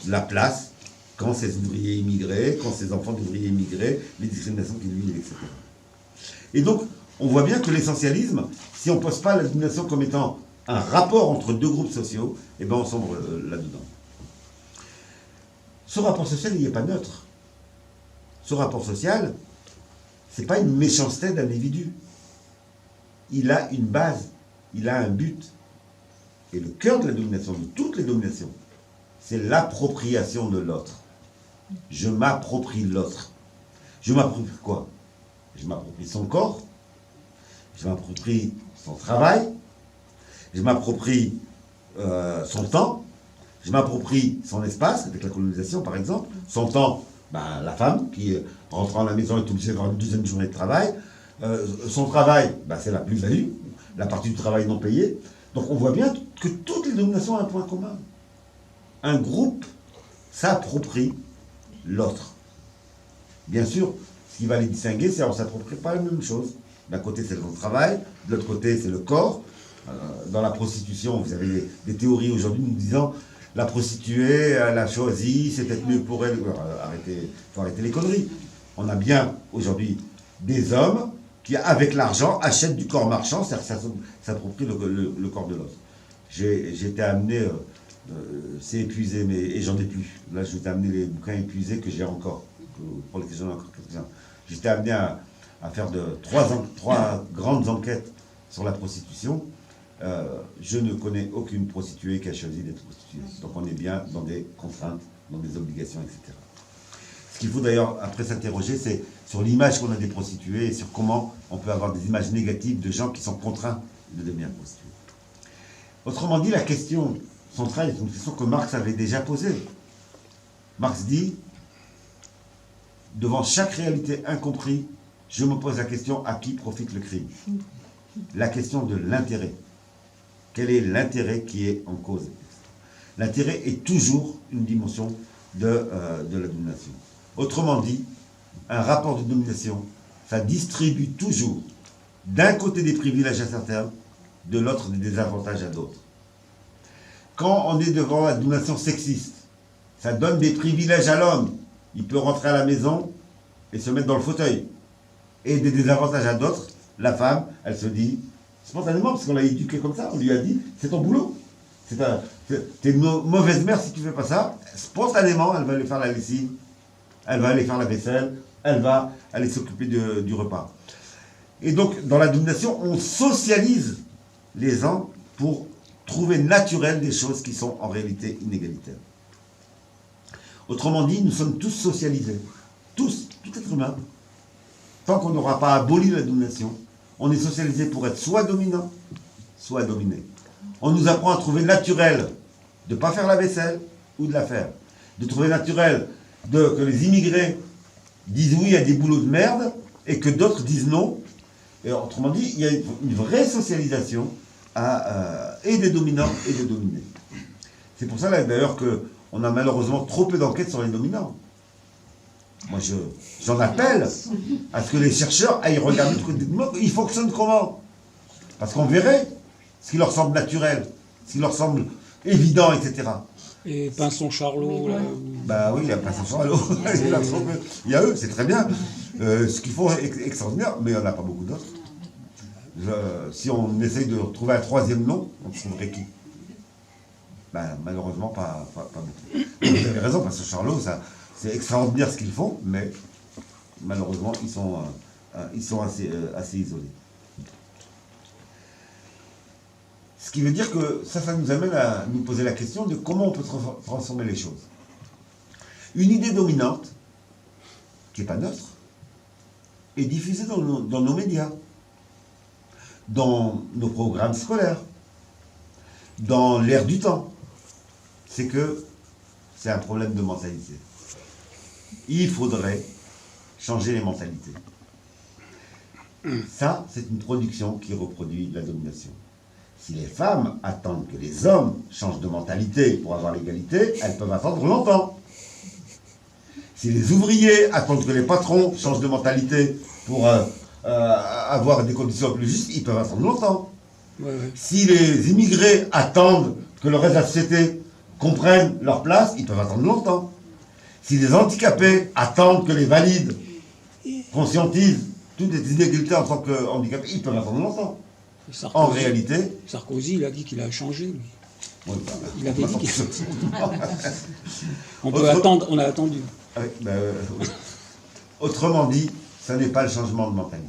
de la place, quand ces ouvriers immigrés, quand ces enfants d'ouvriers immigrés, les discriminations qu'ils vivent, etc. Et donc, on voit bien que l'essentialisme, si on ne pose pas la domination comme étant un rapport entre deux groupes sociaux, eh bien on sombre là-dedans. Ce rapport social, il n'est pas neutre. Ce rapport social, ce n'est pas une méchanceté d'individu. Il a une base, il a un but. Et le cœur de la domination, de toutes les dominations, c'est l'appropriation de l'autre. Je m'approprie l'autre. Je m'approprie quoi? Je m'approprie son corps, je m'approprie son travail, je m'approprie son temps, je m'approprie son espace, avec la colonisation par exemple, son temps Ben, la femme, qui rentrant à la maison est obligée d'avoir une deuxième journée de travail. Son travail, ben, c'est la plus-value, la partie du travail non payée. Donc on voit bien que toutes les dominations ont un point commun. Un groupe s'approprie l'autre. Bien sûr, ce qui va les distinguer, c'est qu'on ne s'approprie pas la même chose. D'un côté, c'est le travail, de l'autre côté, c'est le corps. Dans la prostitution, vous avez des théories aujourd'hui nous disant la prostituée, elle a choisi, c'est peut-être mieux pour elle. Il faut arrêter les conneries. On a bien aujourd'hui des hommes qui, avec l'argent, achètent du corps marchand, c'est-à-dire s'approprient le corps de l'autre. J'ai été amené, c'est épuisé, mais, et j'en ai plus. Là, je vais t'amener les bouquins épuisés que j'ai encore, pour lesquels j'en ai encore quelques-uns. J'étais amené à faire trois grandes enquêtes sur la prostitution. Je ne connais aucune prostituée qui a choisi d'être prostituée. Donc on est bien dans des contraintes, dans des obligations, etc. Ce qu'il faut d'ailleurs après s'interroger, c'est sur l'image qu'on a des prostituées et sur comment on peut avoir des images négatives de gens qui sont contraints de devenir prostituées. Autrement dit, la question centrale est une question que Marx avait déjà posée. Marx dit, devant chaque réalité incomprise, je me pose la question à qui profite le crime. La question de l'intérêt. Quel est l'intérêt qui est en cause? L'intérêt est toujours une dimension de la domination. Autrement dit, un rapport de domination, ça distribue toujours d'un côté des privilèges à certains, de l'autre des désavantages à d'autres. Quand on est devant la domination sexiste, ça donne des privilèges à l'homme. Il peut rentrer à la maison et se mettre dans le fauteuil. Et des désavantages à d'autres, la femme, elle se dit, spontanément, parce qu'on l'a éduqué comme ça, on lui a dit, c'est ton boulot. T'es une mauvaise mère si tu ne fais pas ça. Spontanément, elle va aller faire la lessive, elle va aller faire la vaisselle, elle va aller s'occuper du repas. Et donc, dans la domination, on socialise les gens pour trouver naturel des choses qui sont en réalité inégalitaires. Autrement dit, nous sommes tous socialisés. Tous, tout être humain. Tant qu'on n'aura pas aboli la domination, on est socialisé pour être soit dominant, soit dominé. On nous apprend à trouver naturel de ne pas faire la vaisselle ou de la faire. De trouver naturel que les immigrés disent oui à des boulots de merde et que d'autres disent non. Et autrement dit, il y a une vraie socialisation et des dominants et des dominés. C'est pour ça d'ailleurs qu'on a malheureusement trop peu d'enquêtes sur les dominants. Moi, j'en appelle à ce que les chercheurs aillent regarder ils fonctionnent comment. Parce qu'on verrait ce qui leur semble naturel, ce qui leur semble évident, etc. Et Pinson Charlot, là. Bah oui, il y a Pinson Charlot. Il y a eux, c'est très bien. Ce qu'ils font est extraordinaire, mais il n'y en a pas beaucoup d'autres. Si on essaye de trouver un troisième nom, on trouverait qui? Ben, malheureusement, pas beaucoup. Vous avez raison, Pinson Charlot, c'est extraordinaire ce qu'ils font, mais malheureusement, ils sont assez isolés. Ce qui veut dire que ça nous amène à nous poser la question de comment on peut transformer les choses. Une idée dominante, qui n'est pas neutre, est diffusée dans nos médias, dans nos programmes scolaires, dans l'air du temps. C'est que c'est un problème de mentalité. Il faudrait changer les mentalités. Ça, c'est une production qui reproduit la domination. Si les femmes attendent que les hommes changent de mentalité pour avoir l'égalité, elles peuvent attendre longtemps. Si les ouvriers attendent que les patrons changent de mentalité pour avoir des conditions plus justes, ils peuvent attendre longtemps. Ouais. Si les immigrés attendent que le reste de la société comprenne leur place, ils peuvent attendre longtemps. Si les handicapés attendent que les valides conscientisent toutes les inégalités en tant que handicapés, ils peuvent attendre longtemps. En réalité... Sarkozy, il a dit qu'il a changé, lui. Oui, Il avait dit qu'il... On a attendu. Oui. Autrement dit, ce n'est pas le changement de mentalité.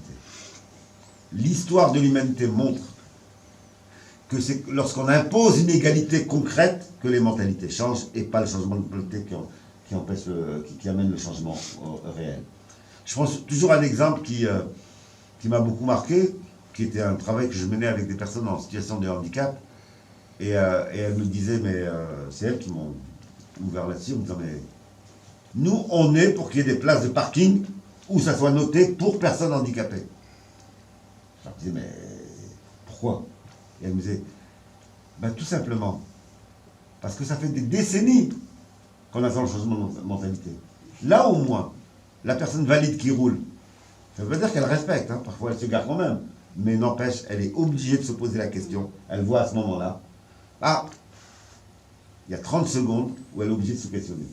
L'histoire de l'humanité montre que c'est lorsqu'on impose une égalité concrète que les mentalités changent et pas le changement de mentalité qui amène le changement réel. Je pense toujours à un exemple qui m'a beaucoup marqué, qui était un travail que je menais avec des personnes en situation de handicap, et elles me disaient, mais c'est elles qui m'ont ouvert là-dessus, en me disant, mais Nous, on est pour qu'il y ait des places de parking où ça soit noté pour personnes handicapées. Je leur disais, mais pourquoi? Et elle me disait, ben, tout simplement, parce que ça fait des décennies qu'on attend le changement de mentalité. Là, au moins, la personne valide qui roule, ça veut pas dire qu'elle respecte, hein, parfois elle se gare quand même, mais n'empêche, elle est obligée de se poser la question, elle voit à ce moment-là, ah, il y a 30 secondes où elle est obligée de se questionner.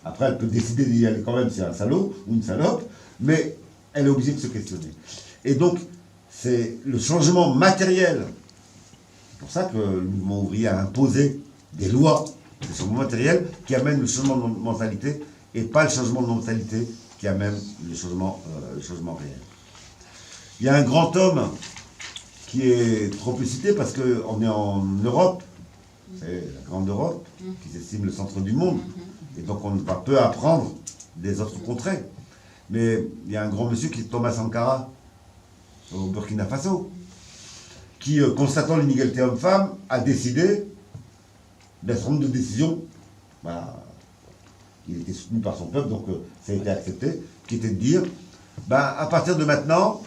Après, elle peut décider d'y aller quand même si c'est un salaud ou une salope, mais elle est obligée de se questionner. Et donc, c'est le changement matériel. C'est pour ça que le mouvement ouvrier a imposé des lois, des changements matériels qui amènent le changement de mentalité et pas le changement de mentalité qui amène le changement réel. Il y a un grand homme qui est trop peu cité parce qu'on est en Europe, c'est la grande Europe, qui s'estime le centre du monde, et donc on va peu apprendre des autres contrées. Mais il y a un grand monsieur qui est Thomas Sankara, au Burkina Faso, qui, constatant l'inégalité homme-femme, a décidé d'un certain nombre de décisions. Voilà. Il était soutenu par son peuple, donc ça a été accepté, qui était de dire, à partir de maintenant,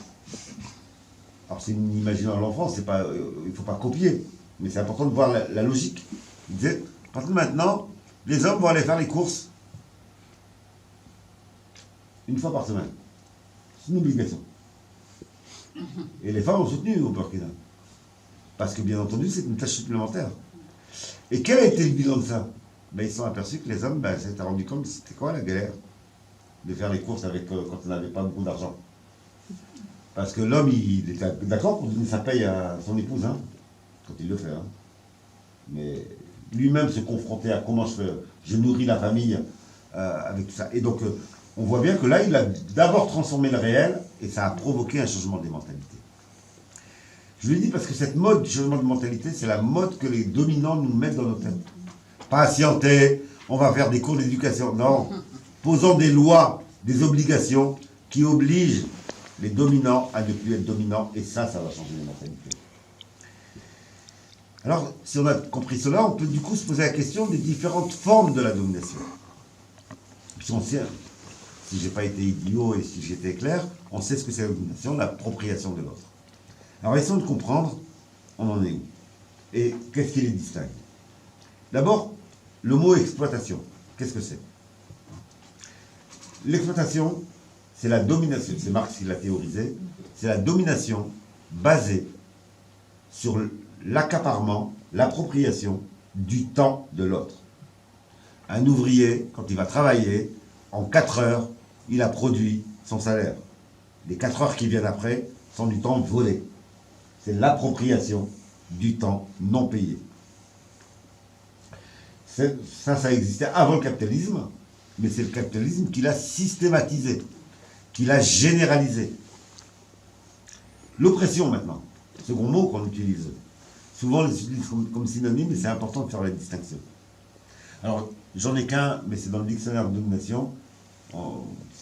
alors c'est une imagination de l'enfance, c'est pas, il ne faut pas copier, mais c'est important de voir la logique. Il disait, à partir de maintenant, les hommes vont aller faire les courses une fois par semaine. C'est une obligation. Et les femmes ont soutenu au Burkina. Parce que, bien entendu, c'est une tâche supplémentaire. Et quel a été le bilan de ça? Ils se sont aperçus que les hommes s'étaient rendus compte que c'était quoi la galère de faire les courses avec, quand on n'avait pas beaucoup d'argent. Parce que l'homme, il était d'accord pour donner sa paye à son épouse, hein, quand il le fait. Hein. Mais lui-même se confronter à comment je nourris la famille avec tout ça. Et donc, on voit bien que là, il a d'abord transformé le réel et ça a provoqué un changement des mentalités. Je le dis parce que cette mode du changement de mentalité, c'est la mode que les dominants nous mettent dans nos têtes. Patienter, on va faire des cours d'éducation. Non, posons des lois, des obligations qui obligent les dominants à ne plus être dominants, et ça va changer les mentalités. Alors, si on a compris cela, on peut du coup se poser la question des différentes formes de la domination. Puis on sait, si je n'ai pas été idiot et si j'étais clair, on sait ce que c'est la domination, l'appropriation de l'autre. Alors, essayons de comprendre, on en est où, et qu'est-ce qui les distingue. D'abord, le mot exploitation, qu'est-ce que c'est? L'exploitation, c'est la domination, c'est Marx qui l'a théorisé, c'est la domination basée sur l'accaparement, l'appropriation du temps de l'autre. Un ouvrier, quand il va travailler, en 4 heures, il a produit son salaire. Les 4 heures qui viennent après sont du temps volé. C'est l'appropriation du temps non payé. Ça existait avant le capitalisme, mais c'est le capitalisme qui l'a systématisé, qui l'a généralisé. L'oppression maintenant, second mot qu'on utilise. Souvent on l'utilise comme synonyme, mais c'est important de faire la distinction. Alors, j'en ai qu'un, mais c'est dans le dictionnaire de domination. Ça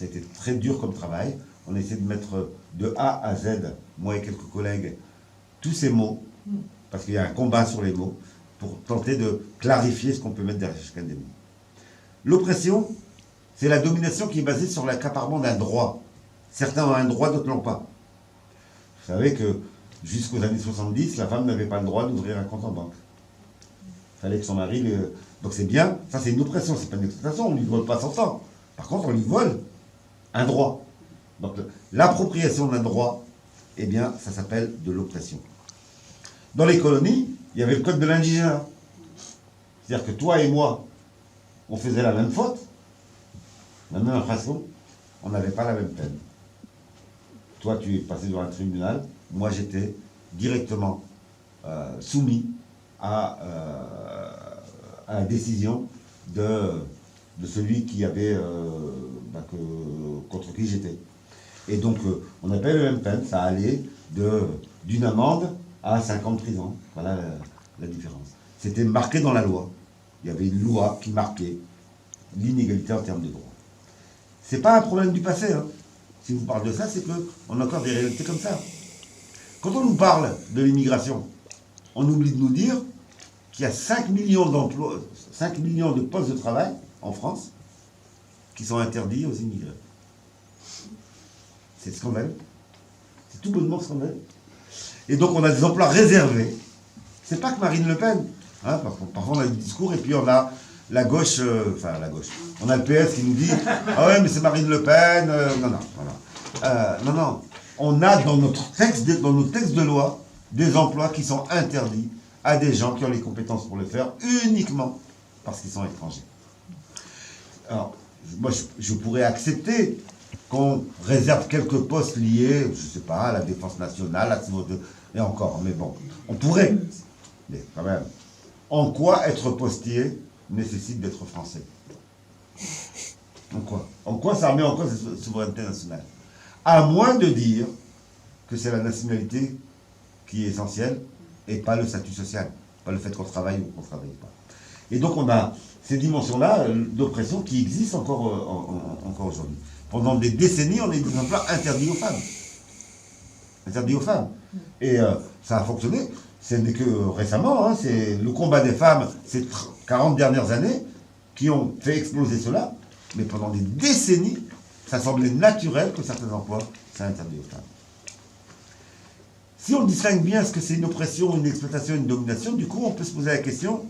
a été très dur comme travail. On a essayé de mettre de A à Z, moi et quelques collègues, tous ces mots, parce qu'il y a un combat sur les mots, pour tenter de clarifier ce qu'on peut mettre derrière chacun des mots. L'oppression, c'est la domination qui est basée sur l'accaparement d'un droit. Certains ont un droit, d'autres l'ont pas. Vous savez que jusqu'aux années 70, la femme n'avait pas le droit d'ouvrir un compte en banque. Il fallait que son mari... Donc c'est bien, ça c'est une oppression, c'est pas une exploitation, on ne lui vole pas son temps. Par contre, on lui vole un droit. Donc l'appropriation d'un droit, eh bien, ça s'appelle de l'oppression. Dans les colonies, il y avait le code de l'indigénat. C'est-à-dire que toi et moi, on faisait la même faute, la même infraction, on n'avait pas la même peine. Toi, tu es passé devant un tribunal, moi j'étais directement soumis à la décision de celui qui avait contre qui j'étais. Et donc, on n'a pas eu la même peine, ça allait d'une amende à 5 ans de prison. Voilà la différence. C'était marqué dans la loi. Il y avait une loi qui marquait l'inégalité en termes de droits. C'est pas un problème du passé. Hein. Si vous parlez de ça, c'est qu'on a encore des réalités comme ça. Quand on nous parle de l'immigration, on oublie de nous dire qu'il y a 5 millions d'emplois, 5 millions de postes de travail en France qui sont interdits aux immigrés. C'est scandaleux. C'est tout bonnement scandaleux. Et donc on a des emplois réservés. C'est pas que Marine Le Pen. Hein, parfois on a des discours et puis on a la gauche, la gauche. On a le PS qui nous dit ah ouais mais c'est Marine Le Pen. Non, voilà. Non. On a dans notre texte de loi des emplois qui sont interdits à des gens qui ont les compétences pour le faire uniquement parce qu'ils sont étrangers. Alors, moi, je pourrais accepter qu'on réserve quelques postes liés, je ne sais pas, à la défense nationale, et encore, mais bon, on pourrait. Mais quand même, en quoi être postier nécessite d'être français? En quoi? En quoi ça remet en cause la souveraineté nationale? À moins de dire que c'est la nationalité qui est essentielle et pas le statut social, pas le fait qu'on travaille ou qu'on ne travaille pas. Et donc on a ces dimensions-là d'oppression qui existent encore aujourd'hui. Pendant des décennies, on a des emplois interdits aux femmes. Interdits aux femmes. Et ça a fonctionné. Ce n'est que récemment, hein, c'est le combat des femmes ces 40 dernières années qui ont fait exploser cela. Mais pendant des décennies, ça semblait naturel que certains emplois soient interdits aux femmes. Si on distingue bien ce que c'est une oppression, une exploitation, une domination, du coup, on peut se poser la question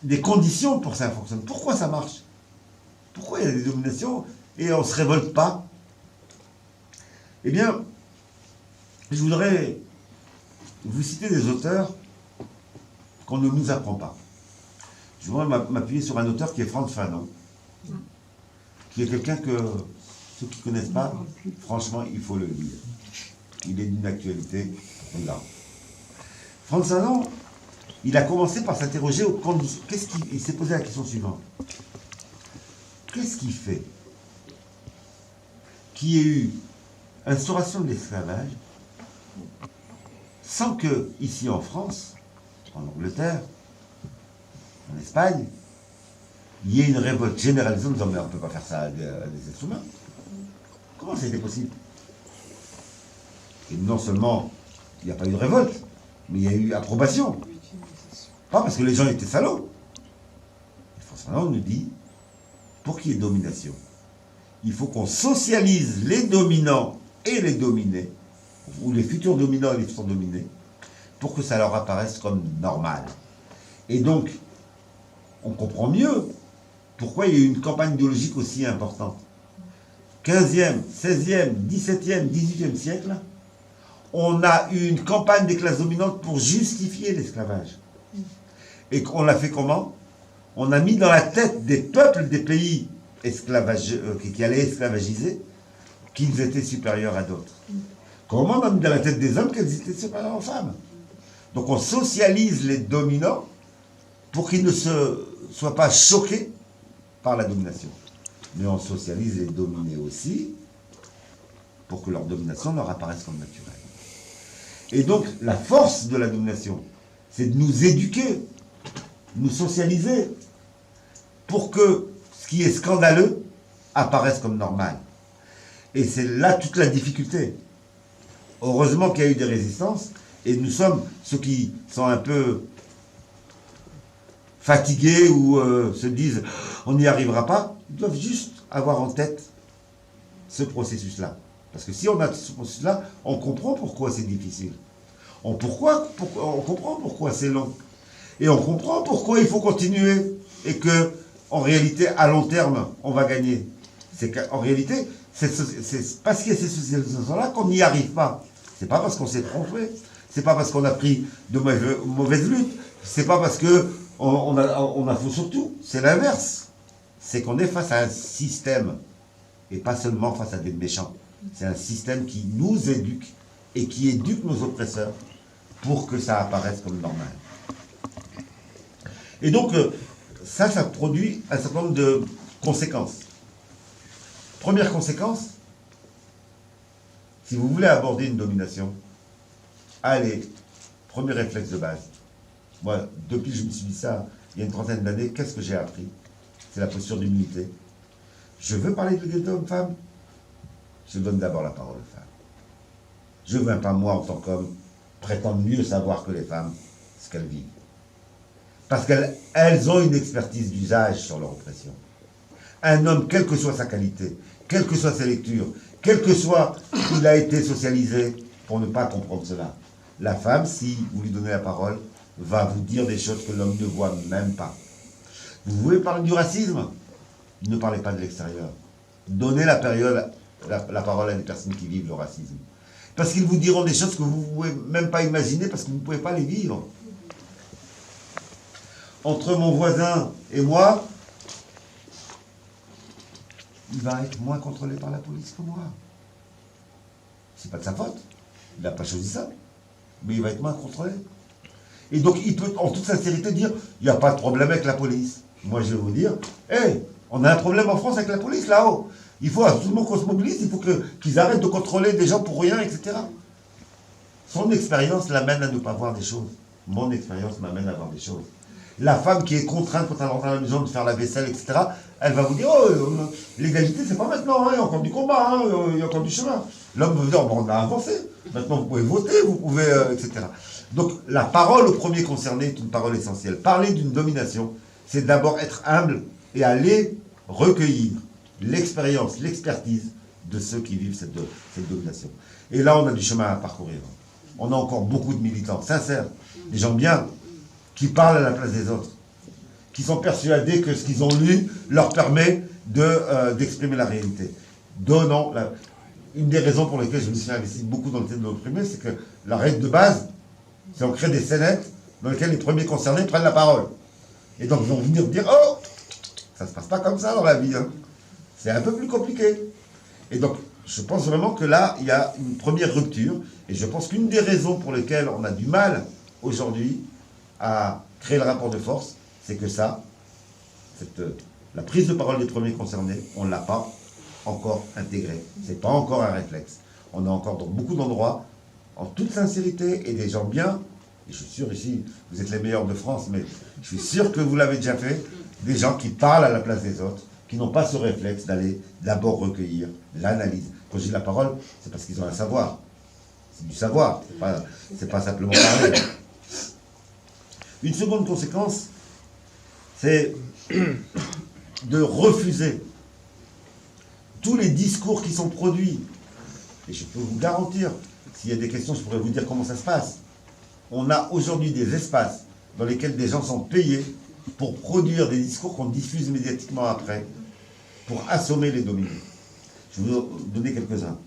des conditions pour que ça fonctionne. Pourquoi ça marche? Pourquoi il y a des dominations et on ne se révolte pas? Eh bien, je voudrais vous citer des auteurs qu'on ne nous apprend pas. Je voudrais m'appuyer sur un auteur qui est Frantz Fanon, qui est quelqu'un que ceux qui ne connaissent pas, franchement, il faut le lire. Il est d'une actualité énorme. Frantz Fanon, il a commencé par s'interroger aux conditions. Il s'est posé la question suivante. Qu'est-ce qui fait qu'il y ait eu instauration de l'esclavage sans que, ici en France, en Angleterre, en Espagne, il y ait une révolte généralisée en disant mais on ne peut pas faire ça à des êtres humains. Comment ça a été possible? Et non seulement il n'y a pas eu de révolte, mais il y a eu approbation. Pas parce que les gens étaient salauds. Forcément, on nous dit, pour qu'il y ait domination, il faut qu'on socialise les dominants et les dominés, ou les futurs dominants et les futurs dominés, pour que ça leur apparaisse comme normal. Et donc, on comprend mieux pourquoi il y a eu une campagne idéologique aussi importante. 15e, 16e, 17e, 18e siècle, on a eu une campagne des classes dominantes pour justifier l'esclavage. Et on l'a fait comment? On a mis dans la tête des peuples des pays qui allaient esclavagiser qu'ils étaient supérieurs à d'autres. Comment on a mis dans la tête des hommes qu'ils étaient supérieurs aux femmes? Donc on socialise les dominants pour qu'ils ne soient pas choqués par la domination. Mais on socialise les dominés aussi pour que leur domination leur apparaisse comme naturelle. Et donc la force de la domination, c'est de nous éduquer, nous socialiser, pour que ce qui est scandaleux apparaisse comme normal. Et c'est là toute la difficulté. Heureusement qu'il y a eu des résistances, et nous sommes ceux qui sont un peu fatigués ou se disent on n'y arrivera pas, ils doivent juste avoir en tête ce processus-là. Parce que si on a ce processus-là, on comprend pourquoi c'est difficile. On comprend pourquoi c'est long. Et on comprend pourquoi il faut continuer. Et que, en réalité, à long terme, on va gagner. C'est qu'en réalité, c'est parce qu'il y a ces socialisations-là qu'on n'y arrive pas. C'est pas parce qu'on s'est trompé. C'est pas parce qu'on a pris de mauvaises luttes. C'est pas parce que on a faux sur tout. C'est l'inverse. C'est qu'on est face à un système. Et pas seulement face à des méchants. C'est un système qui nous éduque et qui éduque nos oppresseurs pour que ça apparaisse comme normal. Et donc, ça produit un certain nombre de conséquences. Première conséquence, si vous voulez aborder une domination, allez, premier réflexe de base. Moi, depuis que je me suis dit ça, il y a une trentaine d'années, qu'est-ce que j'ai appris? C'est la posture d'humilité. Je veux parler de l'égalité homme-femme, je donne d'abord la parole aux femmes. Je ne viens pas, moi, en tant qu'homme, prétendre mieux savoir que les femmes ce qu'elles vivent. Parce qu'elles ont une expertise d'usage sur leur oppression. Un homme, quelle que soit sa qualité, quelles que soient ses lectures, quel que soit il a été socialisé pour ne pas comprendre cela. La femme, si vous lui donnez la parole, va vous dire des choses que l'homme ne voit même pas. Vous voulez parler du racisme? Ne parlez pas de l'extérieur. Donnez la parole à des personnes qui vivent le racisme. Parce qu'ils vous diront des choses que vous ne pouvez même pas imaginer parce que vous ne pouvez pas les vivre. Entre mon voisin et moi, il va être moins contrôlé par la police que moi. C'est pas de sa faute. Il n'a pas choisi ça. Mais il va être moins contrôlé. Et donc, il peut, en toute sincérité, dire, il n'y a pas de problème avec la police. Moi, je vais vous dire, hey, on a un problème en France avec la police, là-haut. Il faut absolument qu'on se mobilise, il faut qu'ils arrêtent de contrôler des gens pour rien, etc. Son expérience l'amène à ne pas voir des choses. Mon expérience m'amène à voir des choses. La femme qui est contrainte quand elle rentre à la maison de faire la vaisselle, etc., elle va vous dire, oh, l'égalité, c'est pas maintenant, hein, il y a encore du combat, hein, il y a encore du chemin. L'homme va vous dire, bon, on a avancé, maintenant vous pouvez voter, vous pouvez, etc. Donc, la parole au premier concerné est une parole essentielle. Parler d'une domination, c'est d'abord être humble et aller recueillir l'expérience, l'expertise de ceux qui vivent cette domination. Et là, on a du chemin à parcourir. On a encore beaucoup de militants sincères, des gens bien, qui parlent à la place des autres, qui sont persuadés que ce qu'ils ont lu leur permet d'exprimer la réalité. Donnons une des raisons pour lesquelles je me suis investi beaucoup dans le thème de l'opprimé, c'est que la règle de base, c'est on crée des scénettes dans lesquelles les premiers concernés prennent la parole. Et donc ils vont venir dire, oh, ça ne se passe pas comme ça dans la vie, hein. C'est un peu plus compliqué. Et donc, je pense vraiment que là, il y a une première rupture. Et je pense qu'une des raisons pour lesquelles on a du mal aujourd'hui à créer le rapport de force, c'est que ça, la prise de parole des premiers concernés, on ne l'a pas encore intégrée. Ce n'est pas encore un réflexe. On a encore dans beaucoup d'endroits, en toute sincérité, et des gens bien, et je suis sûr ici, vous êtes les meilleurs de France, mais je suis sûr que vous l'avez déjà fait, des gens qui parlent à la place des autres, qui n'ont pas ce réflexe d'aller d'abord recueillir l'analyse. Quand je dis la parole, c'est parce qu'ils ont un savoir. C'est du savoir, c'est pas simplement parler. Une seconde conséquence, c'est de refuser tous les discours qui sont produits. Et je peux vous garantir, s'il y a des questions, je pourrais vous dire comment ça se passe. On a aujourd'hui des espaces dans lesquels des gens sont payés pour produire des discours qu'on diffuse médiatiquement après, pour assommer les dominés. Je vais vous donner quelques-uns.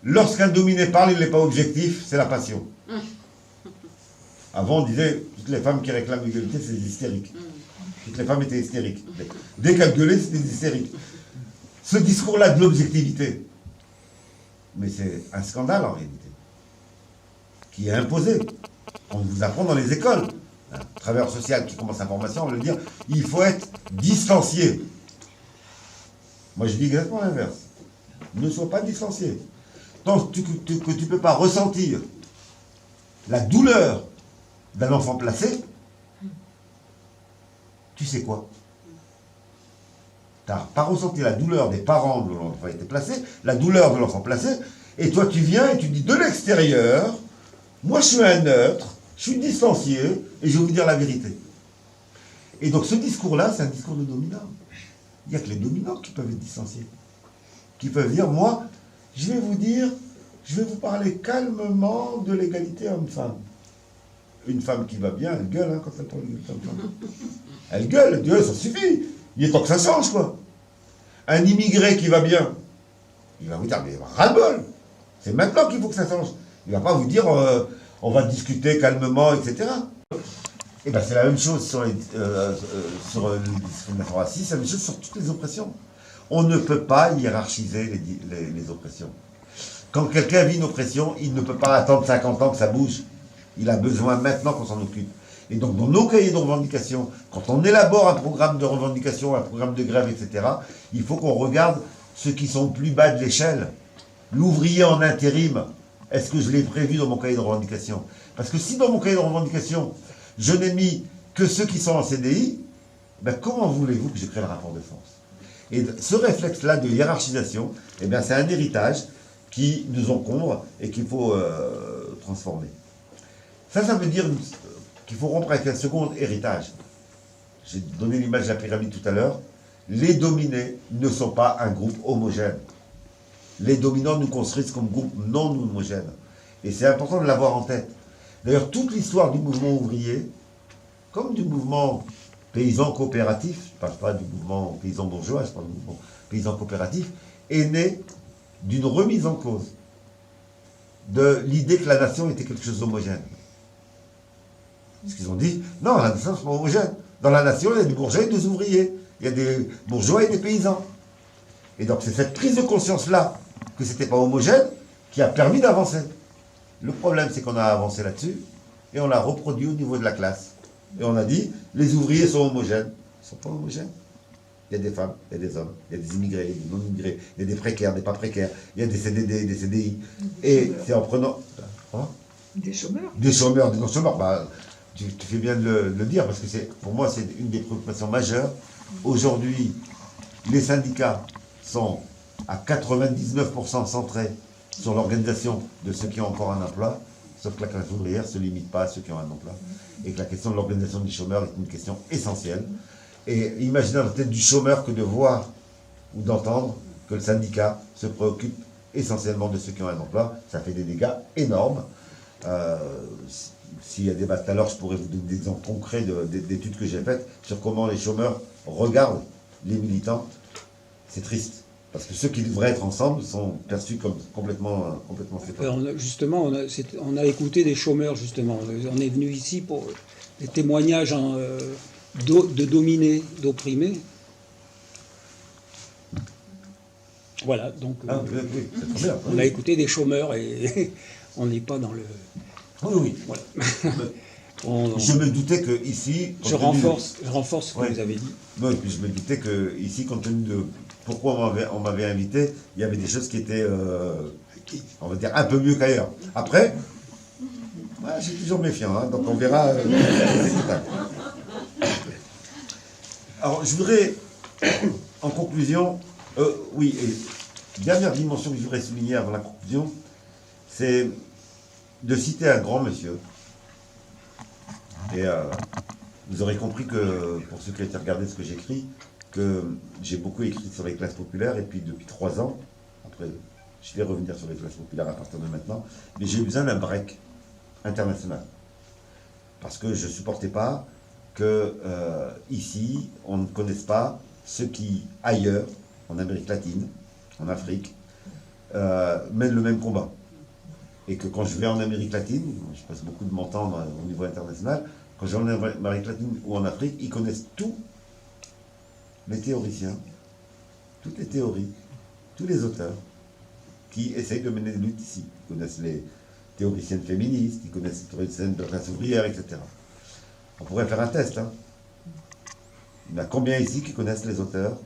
Lorsqu'un dominé parle, il n'est pas objectif, c'est la passion. Avant, on disait, toutes les femmes qui réclament l'égalité, c'est des hystériques. Toutes les femmes étaient hystériques. Dès qu'elles gueulaient, c'était des hystériques. Ce discours-là de l'objectivité, mais c'est un scandale en réalité, qui est imposé. On vous apprend dans les écoles. Un travailleur social qui commence sa formation, on va lui dire, il faut être distancié. Moi, je dis exactement l'inverse. Ne sois pas distancié. Tant que tu ne peux pas ressentir la douleur d'un enfant placé, tu sais quoi? Tu n'as pas ressenti la douleur des parents dont l'enfant a été placé, la douleur de l'enfant placé, et toi tu viens et tu dis de l'extérieur, moi je suis un neutre, je suis distancié, et je vais vous dire la vérité. Et donc ce discours-là, c'est un discours de dominant. Il n'y a que les dominants qui peuvent être distanciés. Qui peuvent dire, moi, je vais vous parler calmement de l'égalité homme-femme. Une femme qui va bien, elle gueule hein, quand elle parle d'égalité homme-femme. Elle gueule, elle dit, ça suffit, il est temps que ça change, quoi. Un immigré qui va bien, il va vous dire, mais ras-le-bol, c'est maintenant qu'il faut que ça change. Il ne va pas vous dire, on va discuter calmement, etc. Et bien c'est la même chose sur le discrimination raciste, c'est la même chose sur toutes les oppressions. On ne peut pas hiérarchiser les oppressions. Quand quelqu'un vit une oppression, il ne peut pas attendre 50 ans que ça bouge. Il a besoin maintenant qu'on s'en occupe. Et donc dans nos cahiers de revendication, quand on élabore un programme de revendication, un programme de grève, etc., il faut qu'on regarde ceux qui sont plus bas de l'échelle. L'ouvrier en intérim, est-ce que je l'ai prévu dans mon cahier de revendication? Parce que si dans mon cahier de revendication, je n'ai mis que ceux qui sont en CDI, ben comment voulez-vous que je crée le rapport de force? Et ce réflexe-là de hiérarchisation, eh bien c'est un héritage qui nous encombre et qu'il faut transformer. Ça veut dire qu'il faut rompre avec un second héritage. j'ai donné l'image de la pyramide tout à l'heure, les dominés ne sont pas un groupe homogène. Les dominants nous construisent comme groupe non homogène. Et c'est important de l'avoir en tête. D'ailleurs, toute l'histoire du mouvement ouvrier, comme du mouvement paysan coopératif, je ne parle pas du mouvement paysan bourgeois, je parle du mouvement paysan coopératif, est née d'une remise en cause de l'idée que la nation était quelque chose d'homogène. Parce qu'ils ont dit, non, la nation, c'est pas homogène. Dans la nation, il y a des bourgeois et des ouvriers. Il y a des bourgeois et des paysans. Et donc, c'est cette prise de conscience-là, que c'était pas homogène, qui a permis d'avancer. Le problème, c'est qu'on a avancé là-dessus, et on l'a reproduit au niveau de la classe. Et on a dit, les ouvriers sont homogènes. Ils ne sont pas homogènes. Il y a des femmes, il y a des hommes, il y a des immigrés, des non-immigrés, il y a des précaires, des pas précaires, il y a des CDD, des CDI. Et c'est en prenant... Hein, des chômeurs. Des chômeurs, des non-chômeurs. Bah, tu fais bien de le dire, parce que pour moi, c'est une des préoccupations majeures. Aujourd'hui, les syndicats sont à 99% centrés sur l'organisation de ceux qui ont encore un emploi, sauf que la classe ouvrière ne se limite pas à ceux qui ont un emploi. Et que la question de l'organisation des chômeurs est une question essentielle. Et imaginez dans la tête du chômeur que de voir ou d'entendre que le syndicat se préoccupe essentiellement de ceux qui ont un emploi, ça fait des dégâts énormes. S'il y a des débat tout à l'heure, je pourrais vous donner des exemples concrets d'études que j'ai faites sur comment les chômeurs regardent les militants. C'est triste. Parce que ceux qui devraient être ensemble sont perçus comme complètement séparés. Justement, on a écouté des chômeurs, justement. On est venu ici pour des témoignages de dominés, d'opprimés. Voilà, donc Oui, c'est très bien. on a écouté des chômeurs et on n'est pas dans le... Oui. Voilà. Je me doutais que ici... Je renforce ce que vous avez dit. Oui, puis je me doutais que ici, compte tenu de pourquoi on m'avait invité, il y avait des choses qui étaient, on va dire, un peu mieux qu'ailleurs. Après, je suis toujours méfiant, hein, donc on verra. Alors, je voudrais, en conclusion, oui, et dernière dimension que je voudrais souligner avant la conclusion, c'est de citer un grand monsieur. Et vous aurez compris que, pour ceux qui ont été regardés ce que j'écris, que j'ai beaucoup écrit sur les classes populaires, et puis depuis 3 ans, après, je vais revenir sur les classes populaires à partir de maintenant, mais j'ai eu besoin d'un break international. Parce que je ne supportais pas que ici, on ne connaisse pas ceux qui, ailleurs, en Amérique latine, en Afrique, mènent le même combat. Et que quand je vais en Amérique latine, je passe beaucoup de mon temps au niveau international, quand je vais en Amérique latine ou en Afrique, ils connaissent tous les théoriciens, toutes les théories, tous les auteurs qui essayent de mener des luttes ici. Ils connaissent les théoriciennes féministes, ils connaissent les théoriciennes de la classe ouvrière, etc. On pourrait faire un test. Hein. Il y en a combien ici qui connaissent les auteurs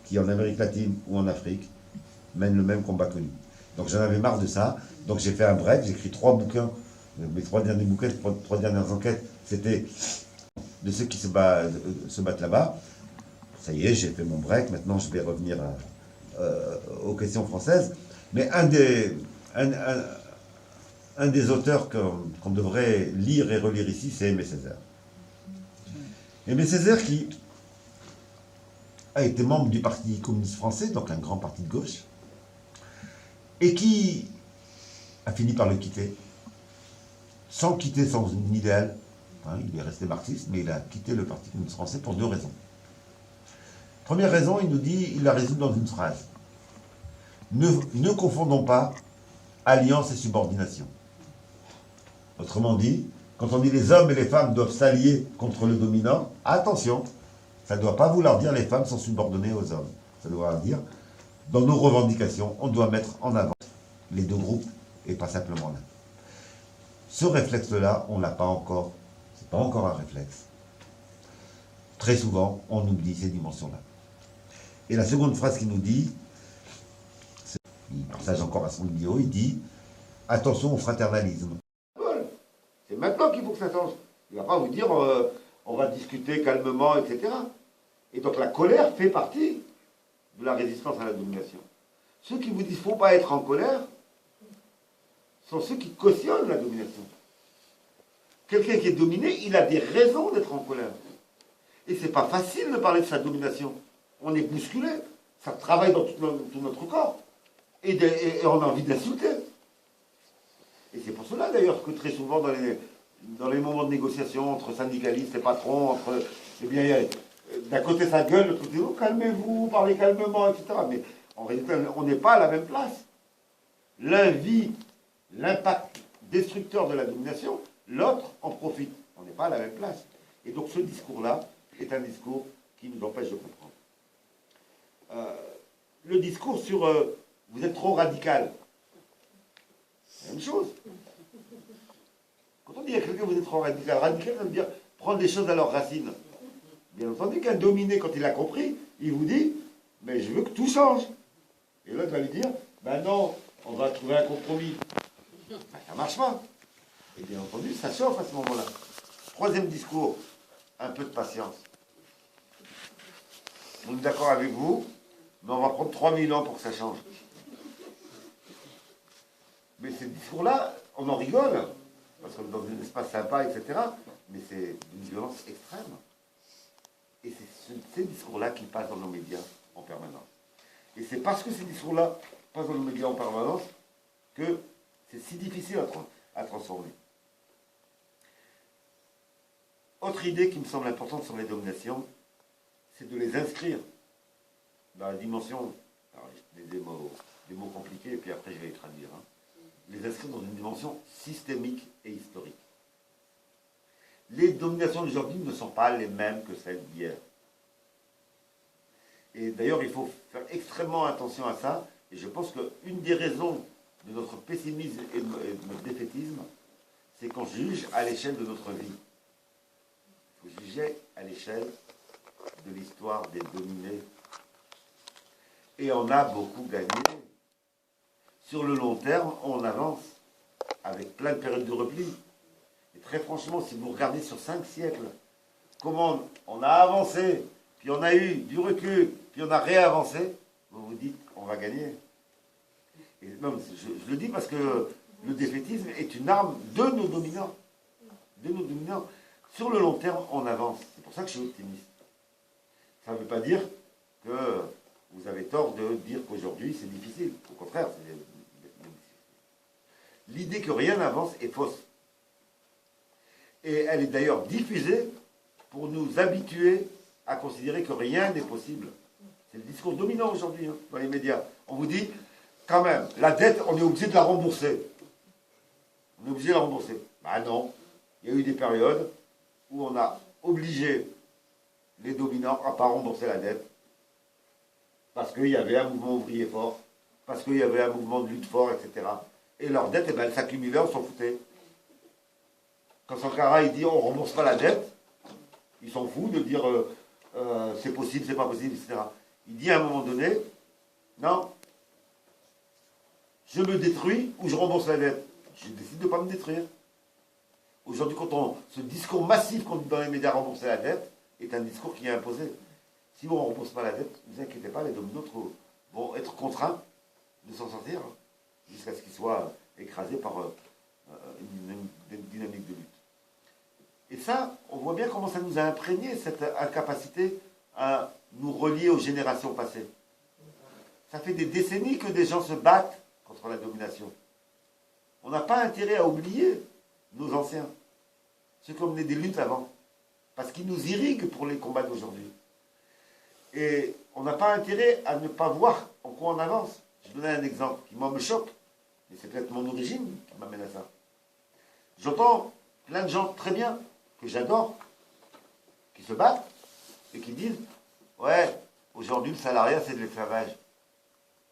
qui, en Amérique latine ou en Afrique, mènent le même combat que nous. Donc j'en avais marre de ça. Donc j'ai fait un break, j'ai écrit 3 bouquins. Mes 3 derniers bouquins, 3 dernières enquêtes, c'était de ceux qui se battent là-bas. Ça y est, j'ai fait mon break. Maintenant, je vais revenir aux questions françaises. Mais un des auteurs qu'on devrait lire et relire ici, c'est Aimé Césaire. Aimé Césaire qui a été membre du Parti communiste français, donc un grand parti de gauche, et qui a fini par le quitter, sans quitter son idéal. Hein, il est resté marxiste, mais il a quitté le Parti communiste français pour 2 raisons. Première raison, il nous dit, il la résout dans une phrase. Ne confondons pas alliance et subordination. Autrement dit, quand on dit les hommes et les femmes doivent s'allier contre le dominant, attention, ça ne doit pas vouloir dire les femmes sont subordonnées aux hommes. Ça doit dire, dans nos revendications, on doit mettre en avant les 2 groupes et pas simplement l'un. Ce réflexe-là, on ne l'a pas encore. Ce n'est pas encore un réflexe. Très souvent, on oublie ces dimensions-là. Et la seconde phrase qu'il nous dit, il partage encore à son vidéo, il dit « Attention au fraternalisme ». C'est maintenant qu'il faut que ça change. Il ne va pas vous dire on va discuter calmement, etc. Et donc la colère fait partie de la résistance à la domination. Ceux qui vous disent qu'il ne faut pas être en colère sont ceux qui cautionnent la domination. Quelqu'un qui est dominé, il a des raisons d'être en colère. Et c'est pas facile de parler de sa domination. On est bousculé. Ça travaille dans tout notre corps. Et on a envie d'insulter. Et c'est pour cela d'ailleurs que très souvent dans les moments de négociation entre syndicalistes et patrons, eh bien, d'un côté ça gueule, de l'autre côté, oh, calmez-vous, parlez calmement, etc. Mais en réalité, on n'est pas à la même place. L'un vit l'impact destructeur de la domination, l'autre en profite. On n'est pas à la même place. Et donc ce discours-là est un discours qui nous empêche de comprendre. Le discours sur vous êtes trop radical, c'est la même chose. Quand on dit à quelqu'un vous êtes trop radical, radical, ça veut dire prendre les choses à leurs racines. Bien entendu qu'un dominé, quand il a compris, il vous dit mais je veux que tout change. Et l'autre va lui dire ben non, on va trouver un compromis. Ben, ça ne marche pas. Et bien entendu, ça chauffe à ce moment-là. Troisième discours, un peu de patience. On est d'accord avec vous, mais on va prendre 3000 ans pour que ça change. Mais ces discours-là, on en rigole, parce qu'on est dans un espace sympa, etc. Mais c'est d'une violence extrême. Et c'est ces discours-là qui passent dans nos médias en permanence. Et c'est parce que ces discours-là passent dans nos médias en permanence que c'est si difficile à transformer. Autre idée qui me semble importante sur les dominations, c'est de les inscrire dans la dimension, alors, des mots compliqués, et puis après je vais les traduire, hein, les inscrire dans une dimension systémique et historique. Les dominations d'aujourd'hui ne sont pas les mêmes que celles d'hier. Et d'ailleurs, il faut faire extrêmement attention à ça, et je pense qu'une des raisons de notre pessimisme et de notre défaitisme, c'est qu'on juge à l'échelle de notre vie. Il faut juger à l'échelle de l'histoire des dominés. Et on a beaucoup gagné. Sur le long terme, on avance avec plein de périodes de repli. Et très franchement, si vous regardez sur 5 siècles, comment on a avancé, puis on a eu du recul, puis on a réavancé, vous vous dites, on va gagner. Et non, je le dis parce que le défaitisme est une arme de nos dominants. De nos dominants. Sur le long terme, on avance. C'est pour ça que je suis optimiste. Ça ne veut pas dire que vous avez tort de dire qu'aujourd'hui c'est difficile. Au contraire, c'est difficile. L'idée que rien n'avance est fausse. Et elle est d'ailleurs diffusée pour nous habituer à considérer que rien n'est possible. C'est le discours dominant aujourd'hui dans les médias. On vous dit, quand même, la dette, on est obligé de la rembourser. On est obligé de la rembourser. Ben non. Il y a eu des périodes où on a obligé les dominants à ne pas rembourser la dette parce qu'il y avait un mouvement ouvrier fort, parce qu'il y avait un mouvement de lutte fort, etc. Et leur dette, eh ben, elle s'accumulait, on s'en foutait. Quand Sankara il dit on ne rembourse pas la dette, ils s'en foutent de dire c'est possible, c'est pas possible, etc. Il dit à un moment donné, non, je me détruis ou je rembourse la dette. Je décide de ne pas me détruire. Aujourd'hui, ce discours massif qu'on dit dans les médias rembourser la dette est un discours qui est imposé. Si on ne rembourse pas la dette, ne vous inquiétez pas, les dominants vont être contraints de s'en sortir jusqu'à ce qu'ils soient écrasés par une dynamique de lutte. Et ça, on voit bien comment ça nous a imprégné, cette incapacité à nous relier aux générations passées. Ça fait des décennies que des gens se battent contre la domination. On n'a pas intérêt à oublier nos anciens, ceux qui ont mené des luttes avant, parce qu'ils nous irriguent pour les combats d'aujourd'hui. Et on n'a pas intérêt à ne pas voir en quoi on avance. Je vais donner un exemple qui, moi, me choque, mais c'est peut-être mon origine qui m'amène à ça. J'entends plein de gens très bien, que j'adore, qui se battent et qui disent « Ouais, aujourd'hui, le salariat, c'est de l'esclavage. »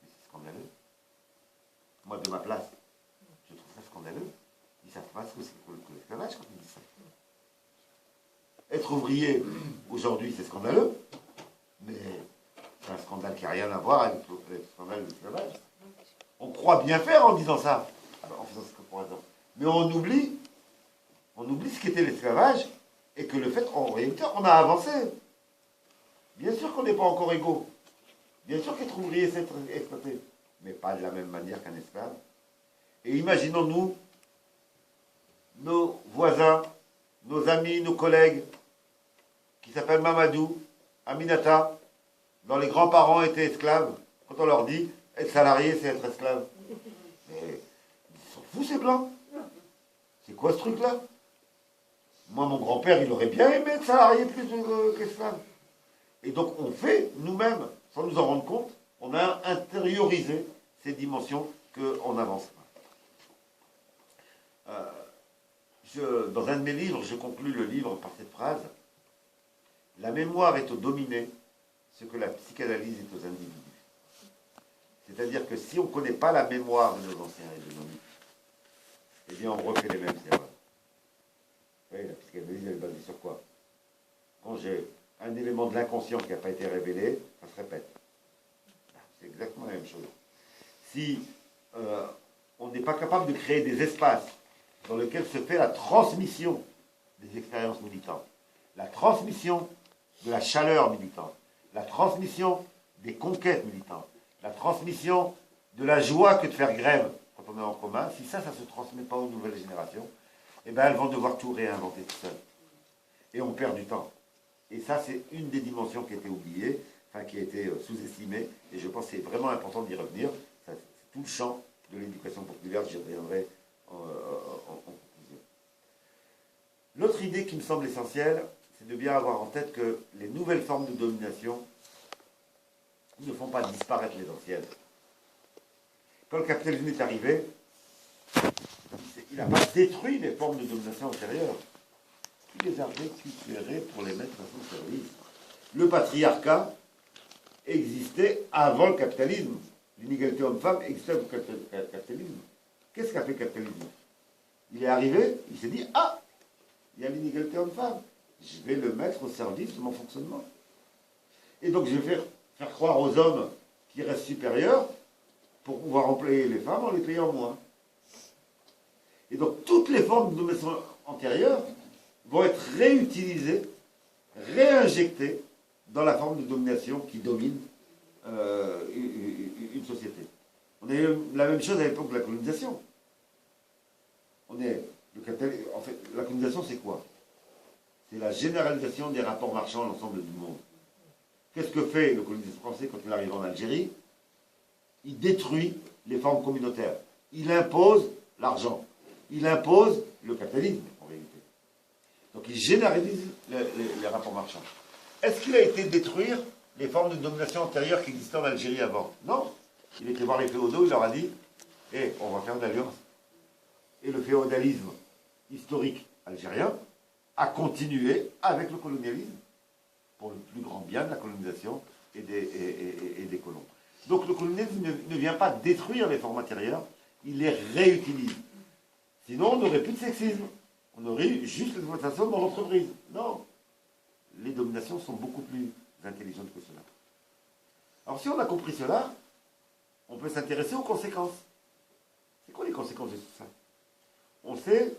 Mais c'est scandaleux. Moi, de ma place, je trouve ça scandaleux. Ils ne savent pas ce que c'est que l'esclavage quand ils disent ça. Être ouvrier, aujourd'hui, c'est scandaleux, mais c'est un scandale qui n'a rien à voir avec le scandale de l'esclavage. On croit bien faire en disant ça, en faisant cette comparaison. Mais on oublie ce qu'était l'esclavage et que le fait, en réalité, on a avancé. Bien sûr qu'on n'est pas encore égaux. Bien sûr qu'être ouvrier, c'est être exploité. Mais pas de la même manière qu'un esclave. Et imaginons-nous, nos voisins, nos amis, nos collègues, qui s'appelle Mamadou, Aminata, dont les grands-parents étaient esclaves, quand on leur dit être salarié, c'est être esclave. Mais ils s'en foutent, ces blancs. C'est quoi ce truc-là? Moi, mon grand-père, il aurait bien aimé être salarié plus qu'esclave. Et donc, on fait nous-mêmes, sans nous en rendre compte, on a intériorisé ces dimensions qu'on avance. Dans un de mes livres, je conclus le livre par cette phrase. La mémoire est au dominé ce que la psychanalyse est aux individus. C'est-à-dire que si on ne connaît pas la mémoire de nos anciens et de nos mythes, eh bien on refait les mêmes erreurs. Vous voyez, la psychanalyse, elle est basée sur quoi? Quand j'ai un élément de l'inconscient qui n'a pas été révélé, ça se répète. C'est exactement la même chose. Si on n'est pas capable de créer des espaces dans lesquels se fait la transmission des expériences militantes, la transmission de la chaleur militante, la transmission des conquêtes militantes, la transmission de la joie que de faire grève quand on est en commun, si ça ne se transmet pas aux nouvelles générations, eh bien elles vont devoir tout réinventer tout seules. Et on perd du temps. Et ça, c'est une des dimensions qui a été oubliée, enfin qui a été sous-estimée, et je pense que c'est vraiment important d'y revenir. C'est tout le champ de l'éducation populaire, j'y reviendrai en conclusion. L'autre idée qui me semble essentielle, c'est de bien avoir en tête que les nouvelles formes de domination ne font pas disparaître les anciennes. Quand le capitalisme est arrivé, il n'a pas détruit les formes de domination antérieures. Il les a récupérées pour les mettre à son service. Le patriarcat existait avant le capitalisme. L'inégalité homme-femme existait avant le capitalisme. Qu'est-ce qu'a fait le capitalisme? Il est arrivé, il s'est dit, ah, il y a l'inégalité homme-femme. Je vais le mettre au service de mon fonctionnement. Et donc je vais faire croire aux hommes qui restent supérieurs pour pouvoir employer les femmes en les payant moins. Et donc toutes les formes de domination antérieures vont être réutilisées, réinjectées dans la forme de domination qui domine une société. On a eu la même chose à l'époque de la colonisation. En fait, la colonisation, c'est quoi? C'est la généralisation des rapports marchands à l'ensemble du monde. Qu'est-ce que fait le colonisateur français quand il arrive en Algérie? Il détruit les formes communautaires. Il impose l'argent. Il impose le capitalisme, en réalité. Donc il généralise les rapports marchands. Est-ce qu'il a été détruire les formes de domination antérieures qui existaient en Algérie avant? Non. Il était voir les féodaux, il leur a dit on va faire de l'alliance. Et le féodalisme historique algérien a continué avec le colonialisme pour le plus grand bien de la colonisation et des colons. Donc le colonialisme ne vient pas détruire les formes antérieures, il les réutilise. Sinon, on n'aurait plus de sexisme. On aurait juste l'exploitation dans l'entreprise. Non. Les dominations sont beaucoup plus intelligentes que cela. Alors si on a compris cela, on peut s'intéresser aux conséquences. C'est quoi les conséquences de tout ça? On sait,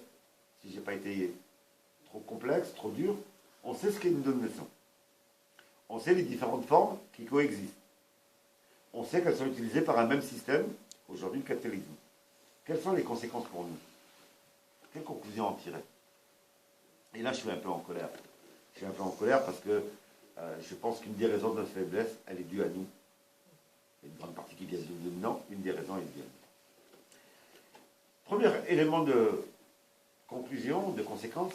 si je n'ai pas été trop complexe, trop dur, on sait ce qu'est une domination. On sait les différentes formes qui coexistent. On sait qu'elles sont utilisées par un même système, aujourd'hui le capitalisme. Quelles sont les conséquences pour nous? Quelle conclusion en tirer? Et là, je suis un peu en colère. Je suis un peu en colère parce que je pense qu'une des raisons de notre faiblesse, elle est due à nous. Il y a une grande partie qui vient de nous. Non, une des raisons est due à nous. Premier élément de conclusion, de conséquence,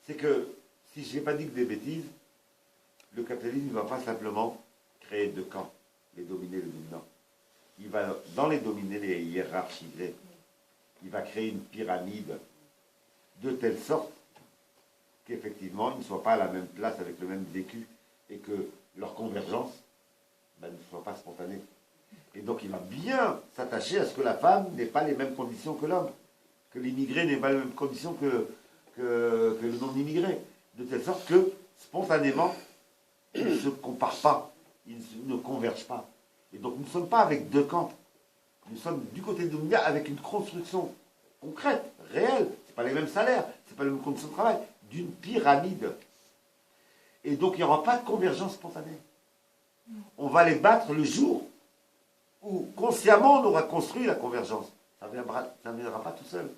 c'est que, si je n'ai pas dit que des bêtises, le capitalisme ne va pas simplement créer deux camps, les dominés et les dominants. Il va, dans les dominés, les hiérarchiser. Il va créer une pyramide de telle sorte qu'effectivement, ils ne soient pas à la même place avec le même vécu et que leur convergence ne soit pas spontanée. Et donc, il va bien s'attacher à ce que la femme n'ait pas les mêmes conditions que l'homme, que l'immigré n'ait pas les mêmes conditions que le non-immigré, de telle sorte que, spontanément, ils ne se comparent pas, ils ne convergent pas. Et donc, nous ne sommes pas avec deux camps. Nous sommes du côté de dominant avec une construction concrète, réelle. Ce pas les mêmes salaires, ce pas les mêmes conditions de travail, d'une pyramide. Et donc, il n'y aura pas de convergence spontanée. On va les battre le jour où, consciemment, on aura construit la convergence. Ça ne viendra pas tout seul.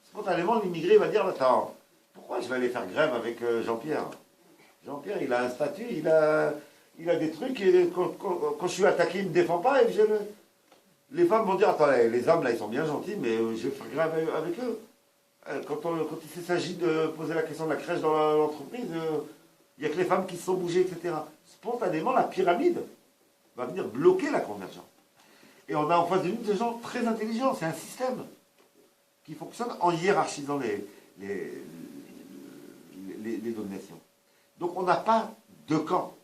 Spontanément, l'immigré va dire, attends, pourquoi je vais aller faire grève avec Jean-Pierre? Jean-Pierre, il a un statut, il a des trucs, et quand je suis attaqué, il ne me défend pas, et les femmes vont dire, attends, les hommes, là, ils sont bien gentils, mais je vais faire grave avec eux. Quand il s'agit de poser la question de la crèche dans l'entreprise, il n'y a que les femmes qui se sont bougées, etc. Spontanément, la pyramide va venir bloquer la convergence. Et on a en face de nous des gens très intelligents. C'est un système qui fonctionne en hiérarchisant les dominations. Donc on n'a pas deux camps.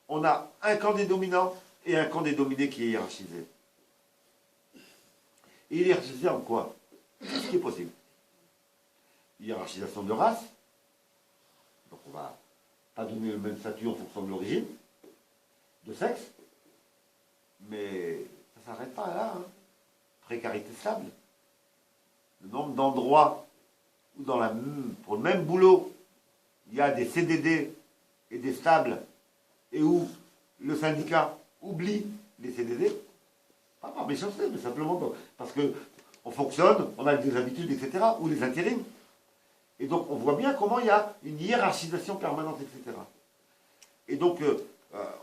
On a un camp des dominants et un camp des dominés qui est hiérarchisé. Et il est hiérarchisé en quoi? Tout ce qui est possible. Hiérarchisation de race. Donc on ne va pas donner le même statut en fonction de l'origine, de sexe. Mais ça ne s'arrête pas là. Hein. Précarité stable. Le nombre d'endroits où pour le même boulot, il y a des CDD et des stables, et où le syndicat oublie les CDD, pas par méchanceté, mais simplement parce qu'on fonctionne, on a des habitudes, etc., ou les intérims. Et donc on voit bien comment il y a une hiérarchisation permanente, etc. Et donc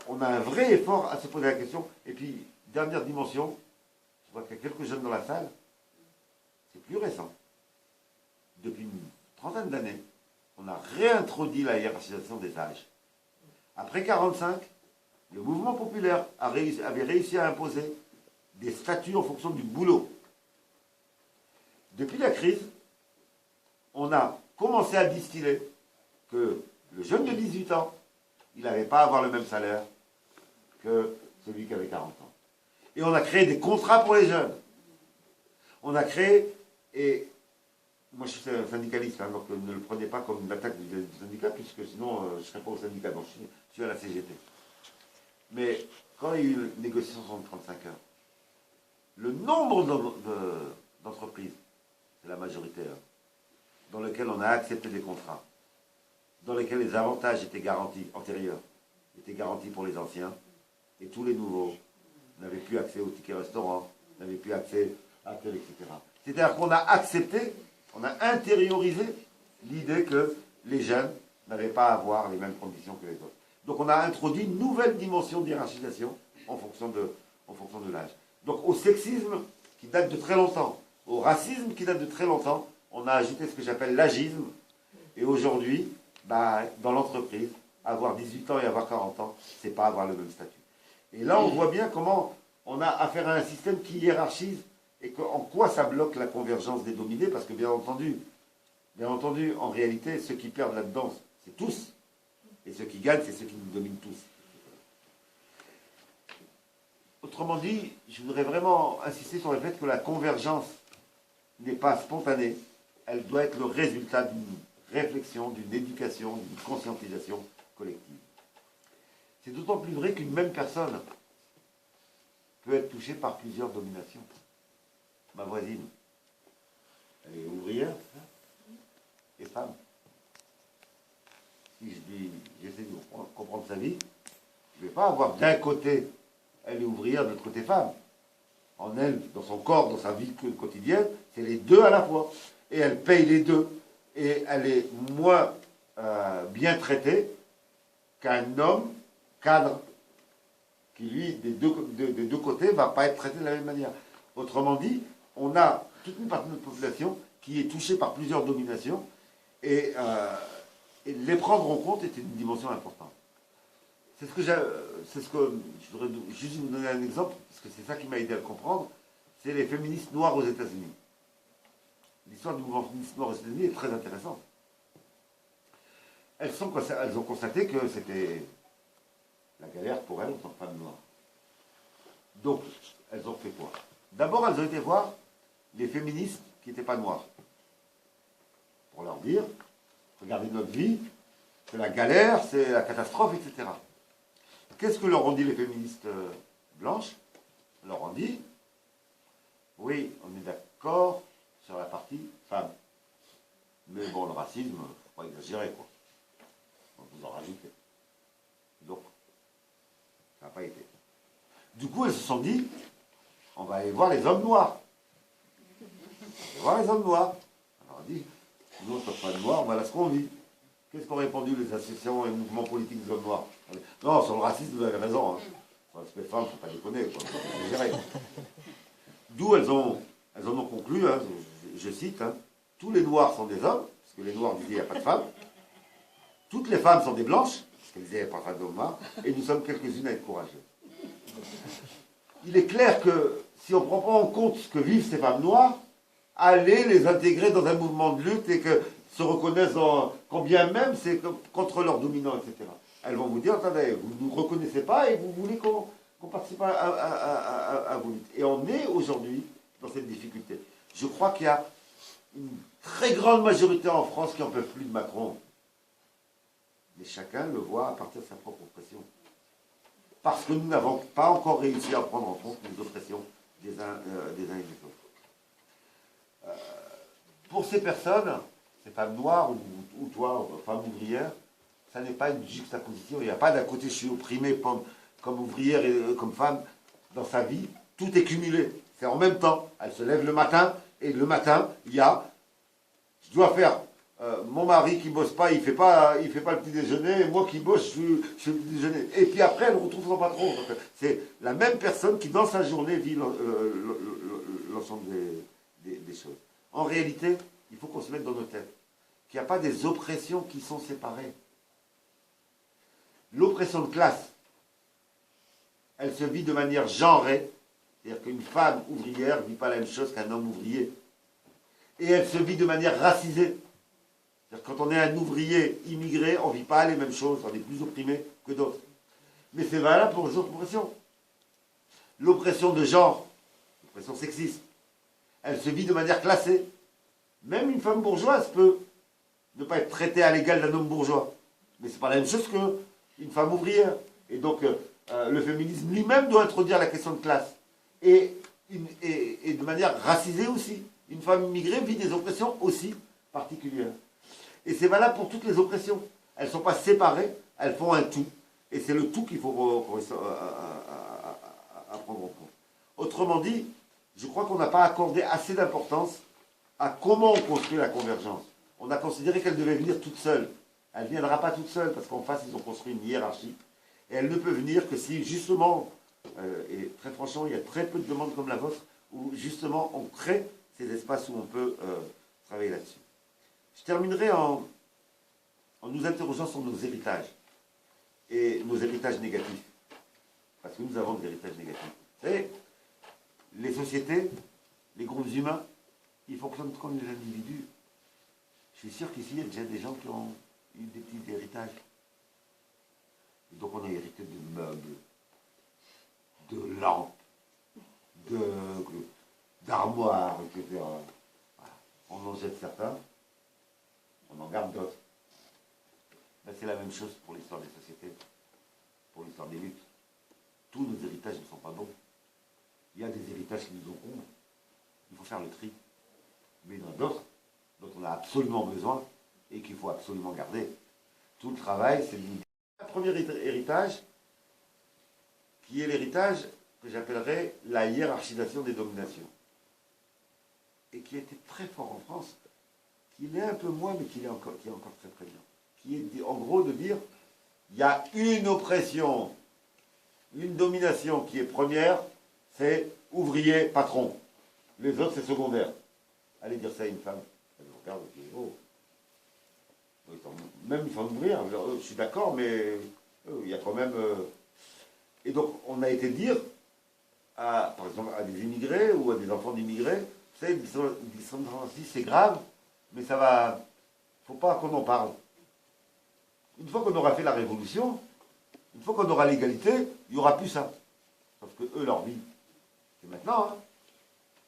on a un vrai effort à se poser la question. Et puis, dernière dimension, je vois qu'il y a quelques jeunes dans la salle, c'est plus récent. Depuis une trentaine d'années, on a réintroduit la hiérarchisation des âges. Après 1945, le mouvement populaire avait réussi à imposer des statuts en fonction du boulot. Depuis la crise, on a commencé à distiller que le jeune de 18 ans, il n'avait pas à avoir le même salaire que celui qui avait 40 ans. Et on a créé des contrats pour les jeunes. On a créé, et moi je suis un syndicaliste, hein, donc ne le prenez pas comme une attaque du syndicat, puisque sinon je ne serais pas au syndicat, donc je suis à la CGT. Mais quand il y a eu une négociation de 35 heures, le nombre d'entreprises, c'est la majorité, hein, dans lesquelles on a accepté des contrats, dans lesquels les avantages étaient garantis, antérieurs, étaient garantis pour les anciens, et tous les nouveaux n'avaient plus accès au ticket restaurant, n'avaient plus accès à tel, etc. C'est-à-dire qu'on a accepté, on a intériorisé l'idée que les jeunes n'avaient pas à avoir les mêmes conditions que les autres. Donc on a introduit une nouvelle dimension d'hiérarchisation en fonction de l'âge. Donc au sexisme, qui date de très longtemps, au racisme, qui date de très longtemps, on a ajouté ce que j'appelle l'agisme. Et aujourd'hui, dans l'entreprise, avoir 18 ans et avoir 40 ans, c'est pas avoir le même statut. Et là, on voit bien comment on a affaire à un système qui hiérarchise et en quoi ça bloque la convergence des dominés, parce que bien entendu, en réalité, ceux qui perdent là-dedans, c'est tous. Et ceux qui gagnent, c'est ceux qui nous dominent tous. Autrement dit, je voudrais vraiment insister sur le fait que la convergence n'est pas spontanée. Elle doit être le résultat d'une réflexion, d'une éducation, d'une conscientisation collective. C'est d'autant plus vrai qu'une même personne peut être touchée par plusieurs dominations. Ma voisine, elle est ouvrière, et femme. Si j'essaie de comprendre sa vie, je ne vais pas avoir d'un côté, elle est ouvrière, de l'autre côté femme. En elle, dans son corps, dans sa vie quotidienne, c'est les deux à la fois. Et elle paye les deux. Et elle est moins bien traitée qu'un homme cadre, qui lui, des deux côtés, ne va pas être traité de la même manière. Autrement dit, on a toute une partie de notre population qui est touchée par plusieurs dominations, et les prendre en compte est une dimension importante. C'est ce que je voudrais juste vous donner un exemple, parce que c'est ça qui m'a aidé à le comprendre, c'est les féministes noires aux États-Unis. L'histoire du mouvement féministe noir aux États-Unis est très intéressante. Elles ont constaté que c'était la galère pour elles en tant que femmes noires. Donc, elles ont fait quoi? D'abord, elles ont été voir les féministes qui n'étaient pas noirs, pour leur dire, regardez notre vie, c'est la galère, c'est la catastrophe, etc. Qu'est-ce que leur ont dit les féministes blanches? Elles leur ont dit, oui, on est d'accord sur la partie femme. Mais bon, le racisme, il ne faut pas exagérer, quoi. On vous en rajoutez. Donc, ça n'a pas été. Du coup, elles se sont dit, on va aller voir les hommes noirs. On va voir les hommes noirs. Alors on dit, nous, on ne sommes pas noirs, voilà ce qu'on vit. Qu'est-ce qu'ont répondu les associations et mouvements politiques des hommes noirs? Non, sur le racisme, vous avez raison. Hein. Sur l'aspect femme, il ne faut pas déconner. Faut gérer. D'où elles en ont conclu, hein, je cite, hein, tous les noirs sont des hommes, parce que les noirs disaient il n'y a pas de femmes. Toutes les femmes sont des blanches, parce qu'elles disaient il n'y a pas de femmes noirs. Et nous sommes quelques-unes à être courageux. Il est clair que si on ne prend pas en compte ce que vivent ces femmes noires, aller les intégrer dans un mouvement de lutte et que se reconnaissent quand bien même c'est contre leurs dominants, etc. Elles vont vous dire, attendez, vous ne nous reconnaissez pas et vous voulez qu'on participe à vos luttes. Et on est aujourd'hui dans cette difficulté. Je crois qu'il y a une très grande majorité en France qui n'en peuvent plus de Macron. Mais chacun le voit à partir de sa propre oppression. Parce que nous n'avons pas encore réussi à prendre en compte les oppressions des uns et des autres. Pour ces personnes, ces femmes noires ou toi, femmes ouvrières, ça n'est pas une juxtaposition. Il n'y a pas d'un côté je suis opprimé comme ouvrière et comme femme dans sa vie. Tout est cumulé. C'est en même temps. Elle se lève le matin et le matin, il y a je dois faire mon mari qui ne bosse pas, il fait pas le petit déjeuner, et moi qui bosse, je fais le petit déjeuner. Et puis après, elle retrouve son patron. C'est la même personne qui, dans sa journée, vit l'ensemble des choses. En réalité, il faut qu'on se mette dans nos têtes qu'il n'y a pas des oppressions qui sont séparées. L'oppression de classe, elle se vit de manière genrée, c'est-à-dire qu'une femme ouvrière ne vit pas la même chose qu'un homme ouvrier. Et elle se vit de manière racisée. Quand on est un ouvrier immigré, on ne vit pas les mêmes choses, on est plus opprimé que d'autres. Mais c'est valable pour les autres oppressions. L'oppression de genre, l'oppression sexiste, elle se vit de manière classée. Même une femme bourgeoise peut ne pas être traitée à l'égal d'un homme bourgeois. Mais ce n'est pas la même chose qu'une femme ouvrière. Et donc, le féminisme lui-même doit introduire la question de classe. Et de manière racisée aussi. Une femme immigrée vit des oppressions aussi particulières. Et c'est valable pour toutes les oppressions. Elles ne sont pas séparées, elles font un tout. Et c'est le tout qu'il faut à prendre en compte. Autrement dit, je crois qu'on n'a pas accordé assez d'importance à comment on construit la convergence. On a considéré qu'elle devait venir toute seule. Elle ne viendra pas toute seule, parce qu'en face, ils ont construit une hiérarchie. Et elle ne peut venir que si, justement, et très franchement, il y a très peu de demandes comme la vôtre, où justement, on crée ces espaces où on peut travailler là-dessus. Je terminerai en nous interrogeant sur nos héritages, et nos héritages négatifs. Parce que nous avons des héritages négatifs. Vous savez, les sociétés, les groupes humains, ils fonctionnent comme les individus. Je suis sûr qu'ici, il y a déjà des gens qui ont eu des petits héritages. Et donc on a hérité de meubles, de lampes, d'armoires, etc. Voilà. On en jette certains, on en garde d'autres. Ben, c'est la même chose pour l'histoire des sociétés, pour l'histoire des luttes. Tous nos héritages ne sont pas bons. Il y a des héritages qui nous ont honte. Il faut faire le tri. Mais il y en a d'autres dont on a absolument besoin et qu'il faut absolument garder. Tout le travail, c'est le premier héritage, qui est l'héritage que j'appellerais la hiérarchisation des dominations. Et qui a été très fort en France, qui l'est un peu moins, mais qui est encore très présent. Qui est en gros de dire, il y a une oppression, une domination qui est première, c'est ouvrier, patron. Les autres, c'est secondaire. Allez dire ça à une femme. Elle vous regarde et dit, oh. Même une femme ouvrière, je suis d'accord, mais il y a quand même... Et donc, on a été dire, par exemple, à des immigrés ou à des enfants d'immigrés, vous savez, d'ici, c'est grave, mais ça va... Il ne faut pas qu'on en parle. Une fois qu'on aura fait la révolution, une fois qu'on aura l'égalité, il n'y aura plus ça. Sauf que eux, leur vie, c'est maintenant. Hein.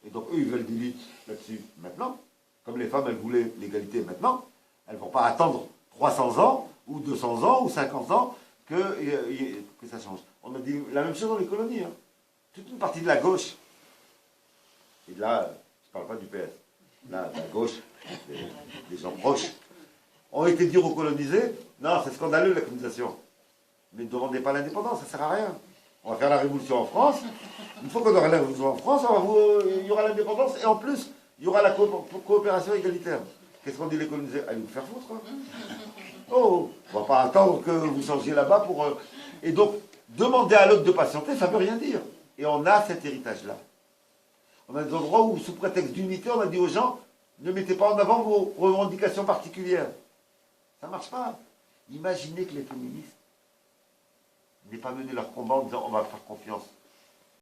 Et donc, eux, ils veulent des luttes là-dessus maintenant. Comme les femmes, elles voulaient l'égalité maintenant. Elles ne vont pas attendre 300 ans, ou 200 ans, ou 50 ans, que ça change. On a dit la même chose dans les colonies. Hein. Toute une partie de la gauche, et là, je ne parle pas du PS, là, la gauche, des gens proches, ont été dire aux colonisés, non, c'est scandaleux la colonisation. Mais ne demandez pas l'indépendance, ça ne sert à rien. On va faire la révolution en France. Une fois qu'on aura la révolution en France, il y aura l'indépendance, et en plus, il y aura la coopération égalitaire. Qu'est-ce qu'on dit les colonisés? Allez vous faire foutre. Hein. Oh, on va pas attendre que vous changiez là-bas pour... Et donc, demander à l'autre de patienter, ça ne veut rien dire. Et on a cet héritage-là. On a des endroits où, sous prétexte d'unité, on a dit aux gens, ne mettez pas en avant vos revendications particulières. Ça ne marche pas. Imaginez que les féministes n'aient pas mené leur combat en disant, on va faire confiance